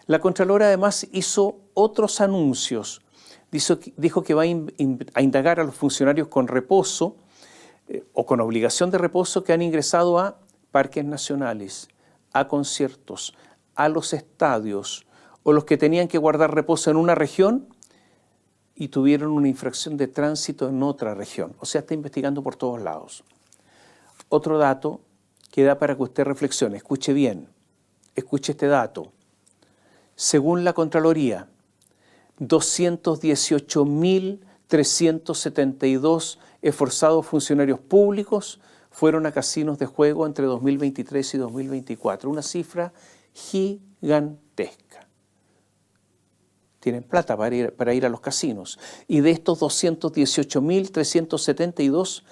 La Contralora además hizo otros anuncios. Dijo que va a indagar a los funcionarios con reposo o con obligación de reposo que han ingresado a parques nacionales, a conciertos, a los estadios, o los que tenían que guardar reposo en una región y tuvieron una infracción de tránsito en otra región. O sea, está investigando por todos lados. Otro dato que da para que usted reflexione, escuche bien, escuche este dato. Según la Contraloría, 218.372 esforzados funcionarios públicos fueron a casinos de juego entre 2023 y 2024. Una cifra gigantesca. Tienen plata para ir a los casinos. Y de estos 218.372,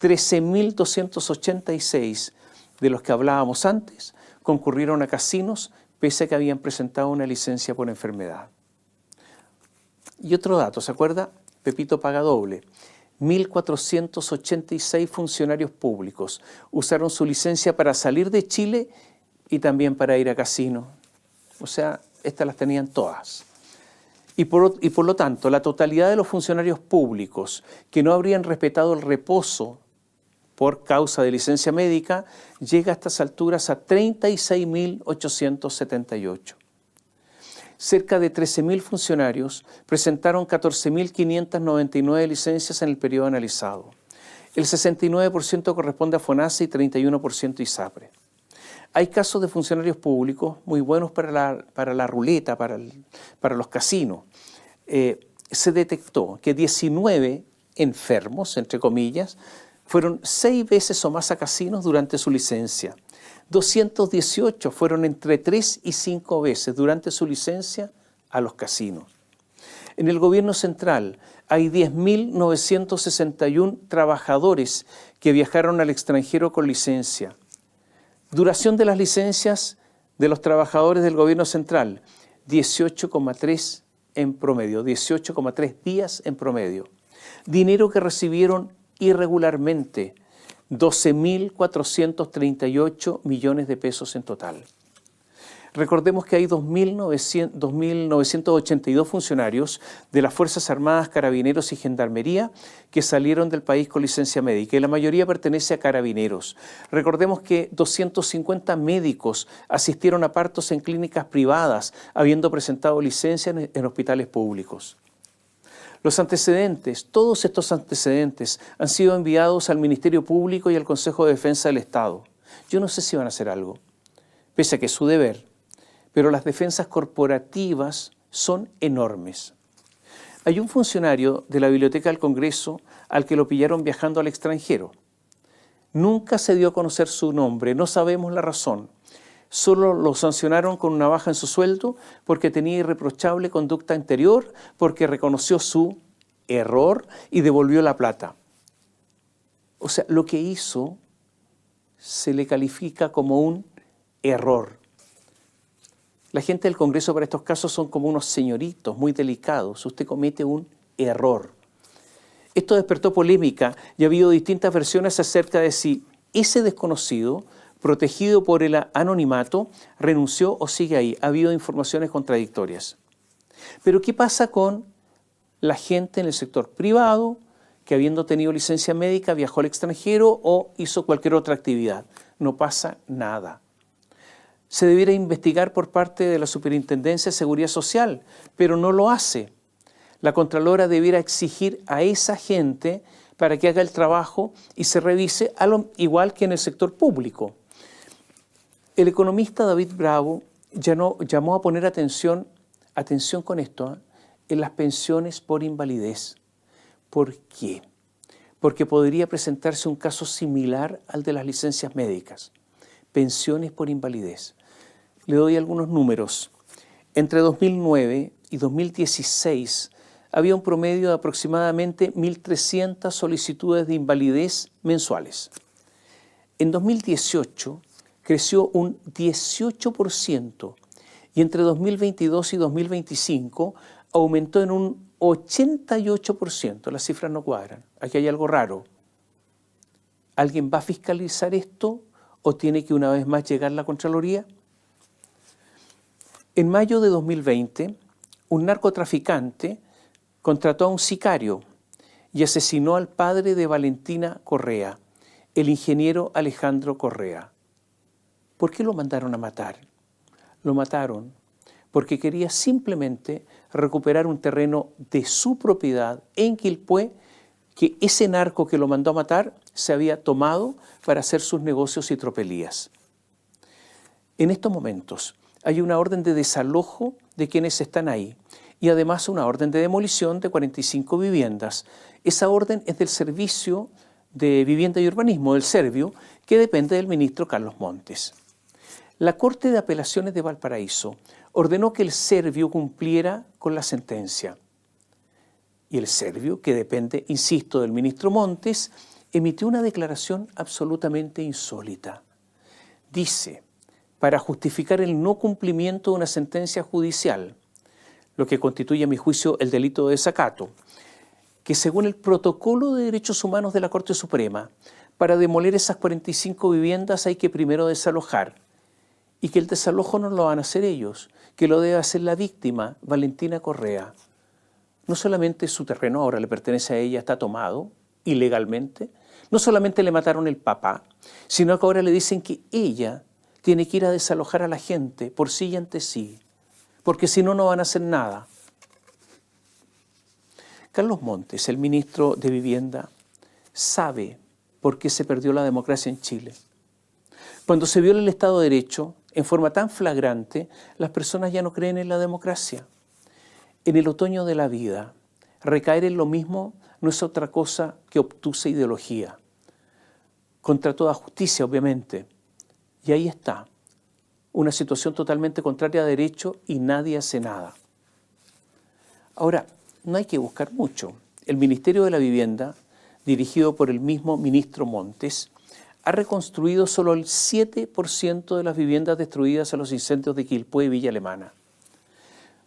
13.286 de los que hablábamos antes concurrieron a casinos pese a que habían presentado una licencia por enfermedad. Y otro dato, ¿se acuerda? Pepito paga doble. 1.486 funcionarios públicos usaron su licencia para salir de Chile y también para ir a casino. O sea, estas las tenían todas. Y por lo tanto, la totalidad de los funcionarios públicos que no habrían respetado el reposo por causa de licencia médica llega a estas alturas a 36.878. Cerca de 13.000 funcionarios presentaron 14.599 licencias en el periodo analizado. El 69% corresponde a FONASA y 31% ISAPRE. Hay casos de funcionarios públicos muy buenos para la ruleta, para los casinos. Se detectó que 19 enfermos, entre comillas, fueron 6 veces o más a casinos durante su licencia. 218 fueron entre 3 y 5 veces durante su licencia a los casinos. En el gobierno central hay 10.961 trabajadores que viajaron al extranjero con licencia. Duración de las licencias de los trabajadores del gobierno central, 18,3 en promedio, 18,3 días en promedio. Dinero que recibieron irregularmente, 12.438 millones de pesos en total. Recordemos que hay 2.982 funcionarios de las Fuerzas Armadas, Carabineros y Gendarmería que salieron del país con licencia médica y la mayoría pertenece a Carabineros. Recordemos que 250 médicos asistieron a partos en clínicas privadas habiendo presentado licencia en hospitales públicos. Los antecedentes, todos estos antecedentes han sido enviados al Ministerio Público y al Consejo de Defensa del Estado. Yo no sé si van a hacer algo, pese a que es su deber, pero las defensas corporativas son enormes. Hay un funcionario de la Biblioteca del Congreso al que lo pillaron viajando al extranjero. Nunca se dio a conocer su nombre, no sabemos la razón. Solo lo sancionaron con una baja en su sueldo porque tenía irreprochable conducta anterior, porque reconoció su error y devolvió la plata. O sea, lo que hizo se le califica como un error. La gente del Congreso para estos casos son como unos señoritos muy delicados. Usted comete un error. Esto despertó polémica y ha habido distintas versiones acerca de si ese desconocido, protegido por el anonimato, renunció o sigue ahí. Ha habido informaciones contradictorias. Pero ¿qué pasa con la gente en el sector privado que, habiendo tenido licencia médica, viajó al extranjero o hizo cualquier otra actividad? No pasa nada. Se debiera investigar por parte de la Superintendencia de Seguridad Social, pero no lo hace. La Contralora debiera exigir a esa gente para que haga el trabajo y se revise, igual que en el sector público. El economista David Bravo llamó a poner atención con esto, en las pensiones por invalidez. ¿Por qué? Porque podría presentarse un caso similar al de las licencias médicas. Pensiones por invalidez. Le doy algunos números. Entre 2009 y 2016 había un promedio de aproximadamente 1.300 solicitudes de invalidez mensuales. En 2018 creció un 18% y entre 2022 y 2025 aumentó en un 88%. Las cifras no cuadran. Aquí hay algo raro. ¿Alguien va a fiscalizar esto o tiene que una vez más llegar la Contraloría? En mayo de 2020, un narcotraficante contrató a un sicario y asesinó al padre de Valentina Correa, el ingeniero Alejandro Correa. ¿Por qué lo mandaron a matar? Lo mataron porque quería simplemente recuperar un terreno de su propiedad en Quilpué que ese narco que lo mandó a matar se había tomado para hacer sus negocios y tropelías. En estos momentos hay una orden de desalojo de quienes están ahí y además una orden de demolición de 45 viviendas. Esa orden es del Servicio de Vivienda y Urbanismo, del Servio, que depende del ministro Carlos Montes. La Corte de Apelaciones de Valparaíso ordenó que el Servio cumpliera con la sentencia. Y el Servio, que depende, insisto, del ministro Montes, emitió una declaración absolutamente insólita. Dice, para justificar el no cumplimiento de una sentencia judicial, lo que constituye a mi juicio el delito de desacato, que según el protocolo de derechos humanos de la Corte Suprema, para demoler esas 45 viviendas hay que primero desalojar, y que el desalojo no lo van a hacer ellos, que lo debe hacer la víctima, Valentina Correa. No solamente su terreno ahora le pertenece a ella, está tomado ilegalmente, no solamente le mataron el papá, sino que ahora le dicen que ella tiene que ir a desalojar a la gente por sí y ante sí, porque si no, no van a hacer nada. Carlos Montes, el ministro de Vivienda, sabe por qué se perdió la democracia en Chile. Cuando se viola el Estado de Derecho, en forma tan flagrante, las personas ya no creen en la democracia. En el otoño de la vida, recaer en lo mismo no es otra cosa que obtusa ideología. Contra toda justicia, obviamente. Y ahí está, una situación totalmente contraria a derecho y nadie hace nada. Ahora, no hay que buscar mucho. El Ministerio de la Vivienda, dirigido por el mismo ministro Montes, ha reconstruido solo el 7% de las viviendas destruidas en los incendios de Quilpué y Villa Alemana.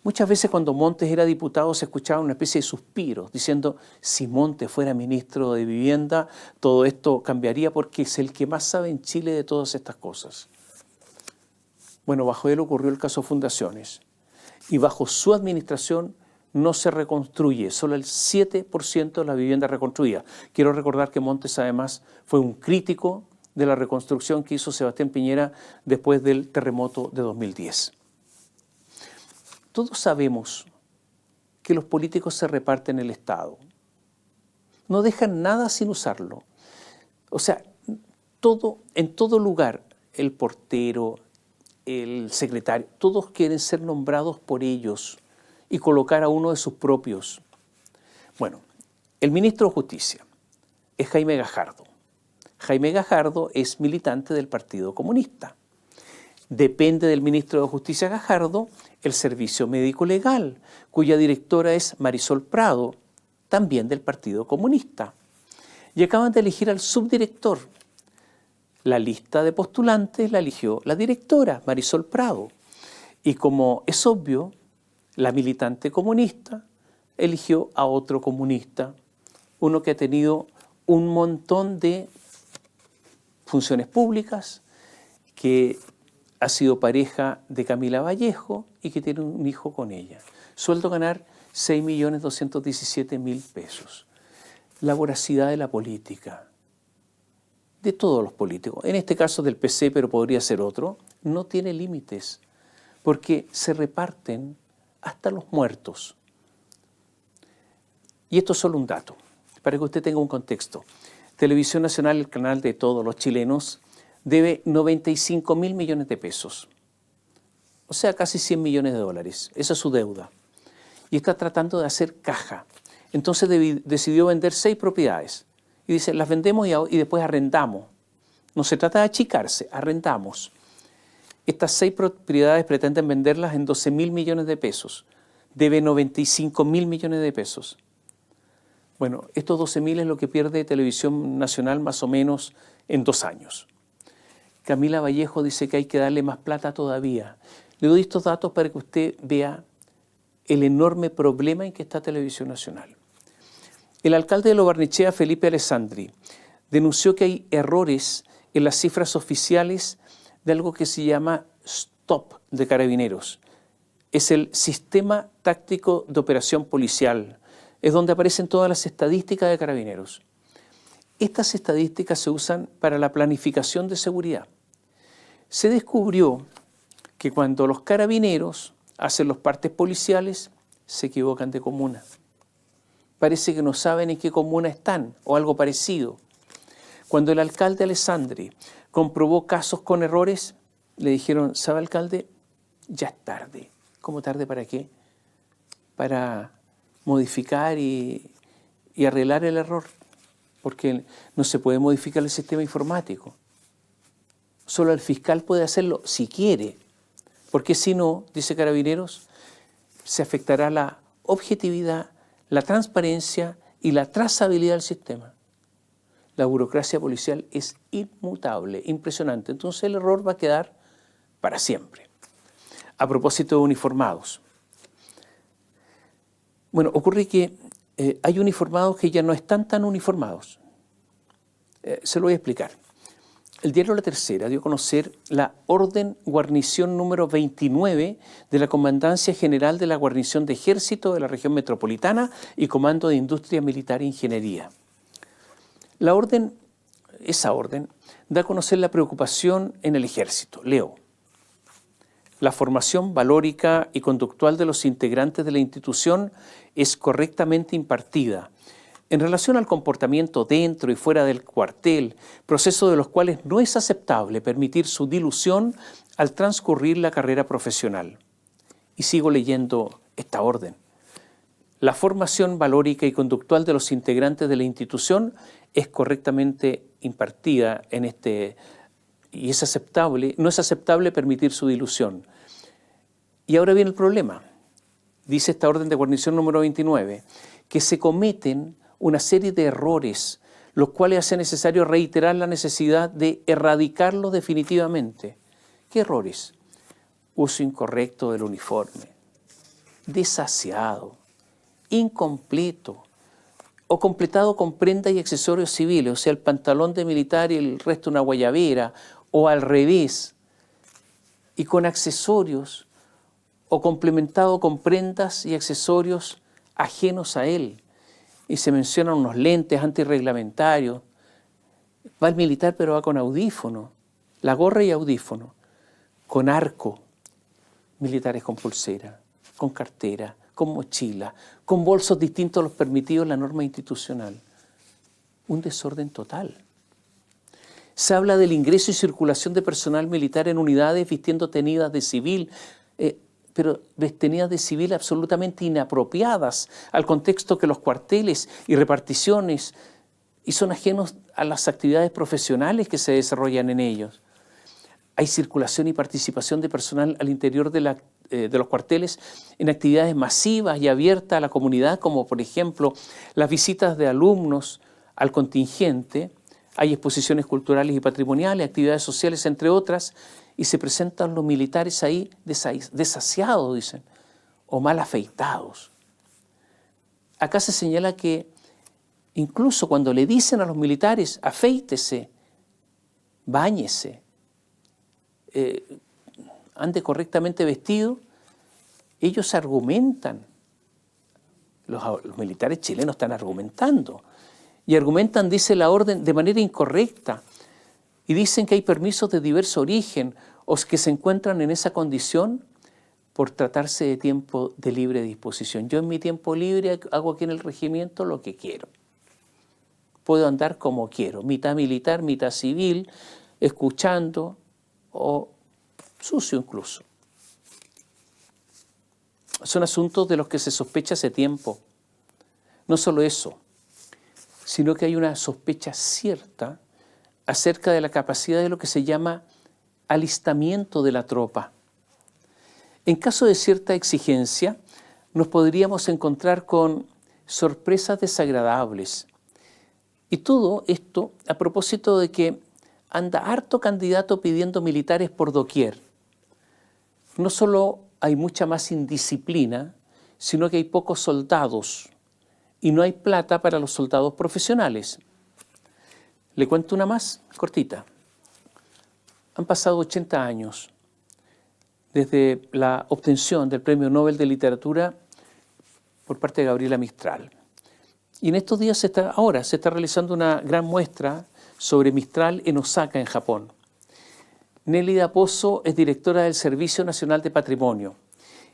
Muchas veces cuando Montes era diputado se escuchaba una especie de suspiros diciendo si Montes fuera ministro de Vivienda todo esto cambiaría porque es el que más sabe en Chile de todas estas cosas. Bueno, bajo él ocurrió el caso Fundaciones y bajo su administración no se reconstruye, solo el 7% de la vivienda reconstruida. Quiero recordar que Montes además fue un crítico de la reconstrucción que hizo Sebastián Piñera después del terremoto de 2010. Todos sabemos que los políticos se reparten el Estado. No dejan nada sin usarlo. O sea, en todo lugar, el portero, el secretario, todos quieren ser nombrados por ellos y colocar a uno de sus propios. Bueno, el ministro de Justicia es Jaime Gajardo. Jaime Gajardo es militante del Partido Comunista. Depende del ministro de Justicia Gajardo el Servicio Médico Legal, cuya directora es Marisol Prado, también del Partido Comunista. Y acaban de elegir al subdirector. La lista de postulantes la eligió la directora, Marisol Prado. Y como es obvio, la militante comunista eligió a otro comunista uno que ha tenido un montón de funciones públicas, que ha sido pareja de Camila Vallejo y que tiene un hijo con ella. Sueldo ganar 6.217.000 pesos. La voracidad de la política, de todos los políticos, en este caso del PC, pero podría ser otro, no tiene límites, porque se reparten hasta los muertos. Y esto es solo un dato, para que usted tenga un contexto. Televisión Nacional, el canal de todos los chilenos, debe 95.000 millones de pesos. O sea, casi 100 millones de dólares. Esa es su deuda. Y está tratando de hacer caja. Entonces decidió vender 6 propiedades. Y dice, las vendemos y después arrendamos. No se trata de achicarse, arrendamos. Estas 6 propiedades pretenden venderlas en 12.000 millones de pesos. Debe 95.000 millones de pesos. Bueno, estos 12.000 es lo que pierde Televisión Nacional más o menos en 2 años. Camila Vallejo dice que hay que darle más plata todavía. Le doy estos datos para que usted vea el enorme problema en que está Televisión Nacional. El alcalde de Lo Barnechea, Felipe Alessandri, denunció que hay errores en las cifras oficiales de algo que se llama STOP de Carabineros. Es el Sistema Táctico de Operación Policial. Es donde aparecen todas las estadísticas de Carabineros. Estas estadísticas se usan para la planificación de seguridad. Se descubrió que cuando los carabineros hacen los partes policiales, se equivocan de comuna. Parece que no saben en qué comuna están, o algo parecido. Cuando el alcalde Alessandri comprobó casos con errores, le dijeron, ¿sabe, alcalde? Ya es tarde. ¿Cómo tarde para qué? Para modificar y arreglar el error, porque no se puede modificar el sistema informático. Solo el fiscal puede hacerlo si quiere, porque si no, dice Carabineros, se afectará la objetividad, la transparencia y la trazabilidad del sistema. La burocracia policial es inmutable, impresionante. Entonces el error va a quedar para siempre. A propósito de uniformados. Bueno, ocurre que hay uniformados que ya no están tan uniformados. Se lo voy a explicar. El diario La Tercera dio a conocer la orden guarnición número 29 de la Comandancia General de la Guarnición de Ejército de la Región Metropolitana y Comando de Industria Militar e Ingeniería. Esa orden, da a conocer la preocupación en el Ejército. Leo. La formación valórica y conductual de los integrantes de la institución es correctamente impartida en relación al comportamiento dentro y fuera del cuartel, proceso de los cuales no es aceptable permitir su dilución al transcurrir la carrera profesional. Y sigo leyendo esta orden. La formación valórica y conductual de los integrantes de la institución es correctamente impartida y es aceptable, no es aceptable permitir su dilución. Y ahora viene el problema. Dice esta orden de guarnición número 29, que se cometen una serie de errores, los cuales hace necesario reiterar la necesidad de erradicarlos definitivamente. ¿Qué errores? Uso incorrecto del uniforme, desaseado, incompleto o completado con prendas y accesorios civiles, o sea, el pantalón de militar y el resto una guayabera, o al revés, y con accesorios, o complementado con prendas y accesorios ajenos a él. Y se mencionan unos lentes antirreglamentarios. Va el militar, pero va con audífono, la gorra y audífono, con arco, militares con pulsera, con cartera, con mochila, con bolsos distintos a los permitidos en la norma institucional. Un desorden total. Se habla del ingreso y circulación de personal militar en unidades vistiendo tenidas de civil, pero tenidas de civil absolutamente inapropiadas al contexto que los cuarteles y reparticiones y son ajenos a las actividades profesionales que se desarrollan en ellos. Hay circulación y participación de personal al interior de los cuarteles en actividades masivas y abiertas a la comunidad, como por ejemplo las visitas de alumnos al contingente. Hay exposiciones culturales y patrimoniales, actividades sociales, entre otras, y se presentan los militares ahí desasiados, dicen, o mal afeitados. Acá se señala que Incluso cuando le dicen a los militares, afeítese, báñese, ande correctamente vestido, ellos argumentan. Los militares chilenos están argumentando. Y argumentan, dice la orden, de manera incorrecta. Y dicen que hay permisos de diverso origen o que se encuentran en esa condición por tratarse de tiempo de libre disposición. Yo en mi tiempo libre hago aquí en el regimiento lo que quiero. Puedo andar como quiero, mitad militar, mitad civil, escuchando o sucio incluso. Son asuntos de los que se sospecha hace tiempo. No solo eso, sino que hay una sospecha cierta acerca de la capacidad de lo que se llama alistamiento de la tropa. En caso de cierta exigencia, nos podríamos encontrar con sorpresas desagradables. Y todo esto a propósito de que anda harto candidato pidiendo militares por doquier. No solo hay mucha más indisciplina, sino que hay pocos soldados y no hay plata para los soldados profesionales. Le cuento una más, cortita. Han pasado 80 años desde la obtención del Premio Nobel de Literatura por parte de Gabriela Mistral. Y en estos días ahora se está realizando una gran muestra sobre Mistral en Osaka, en Japón. Nélida Pozo es directora del Servicio Nacional de Patrimonio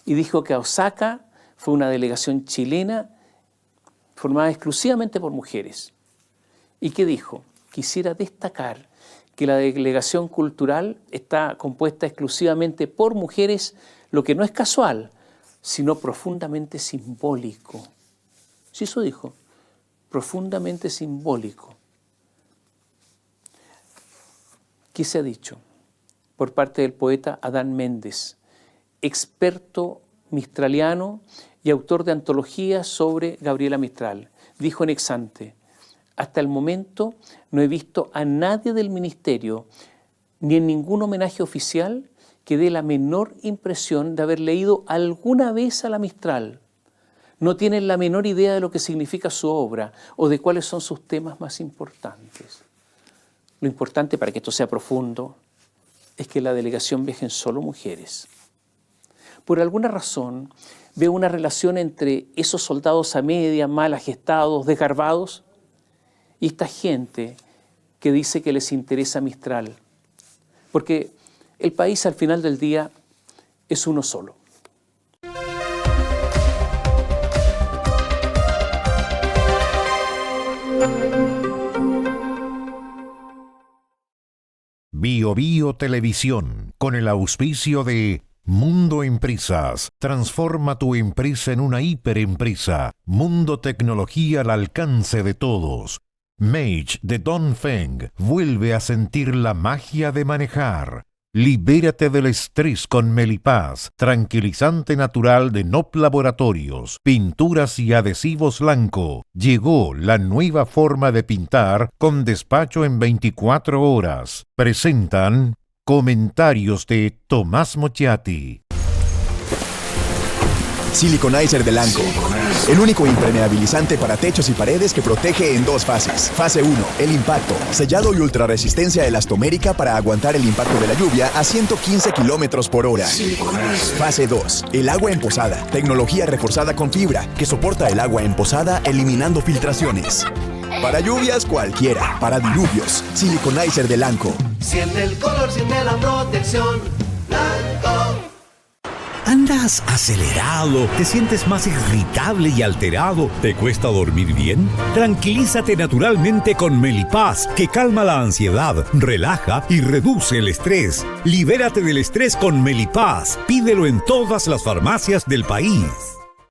y dijo que a Osaka fue una delegación chilena formada exclusivamente por mujeres. ¿Y qué dijo? Quisiera destacar que la delegación cultural está compuesta exclusivamente por mujeres, lo que no es casual, sino profundamente simbólico. Sí, eso dijo, profundamente simbólico. ¿Qué se ha dicho? Por parte del poeta Adán Méndez, experto mistraliano y autor de antologías sobre Gabriela Mistral. Dijo en Exante: hasta el momento no he visto a nadie del ministerio, ni en ningún homenaje oficial, que dé la menor impresión de haber leído alguna vez a la Mistral. No tienen la menor idea de lo que significa su obra o de cuáles son sus temas más importantes. Lo importante para que esto sea profundo es que la delegación viajen solo mujeres. Por alguna razón veo una relación entre esos soldados a media, mal agestados, desgarbados, y esta gente que dice que les interesa Mistral. Porque el país al final del día es uno solo. Bio Bio Televisión, con el auspicio de Mundo Empresas. Transforma tu empresa en una hiperempresa. Mundo Tecnología al alcance de todos. Mage de Dongfeng vuelve a sentir la magia de manejar. Libérate del estrés con Melipaz, tranquilizante natural de NOP Laboratorios, pinturas y adhesivos Lanco. Llegó la nueva forma de pintar con despacho en 24 horas. Presentan comentarios de Tomás Mochiati. Siliconizer de Lanco. El único impermeabilizante para techos y paredes que protege en dos fases. Fase 1, el impacto. Sellado y ultrarresistencia elastomérica para aguantar el impacto de la lluvia a 115 kilómetros por hora. Fase 2, el agua en posada. Tecnología reforzada con fibra que soporta el agua en posada eliminando filtraciones. Para lluvias cualquiera, para diluvios. Siliconizer de Lanco. Siente el color, siente la protección. Lanco. ¿Andas acelerado? ¿Te sientes más irritable y alterado? ¿Te cuesta dormir bien? Tranquilízate naturalmente con Melipaz, que calma la ansiedad, relaja y reduce el estrés. Libérate del estrés con Melipaz. Pídelo en todas las farmacias del país.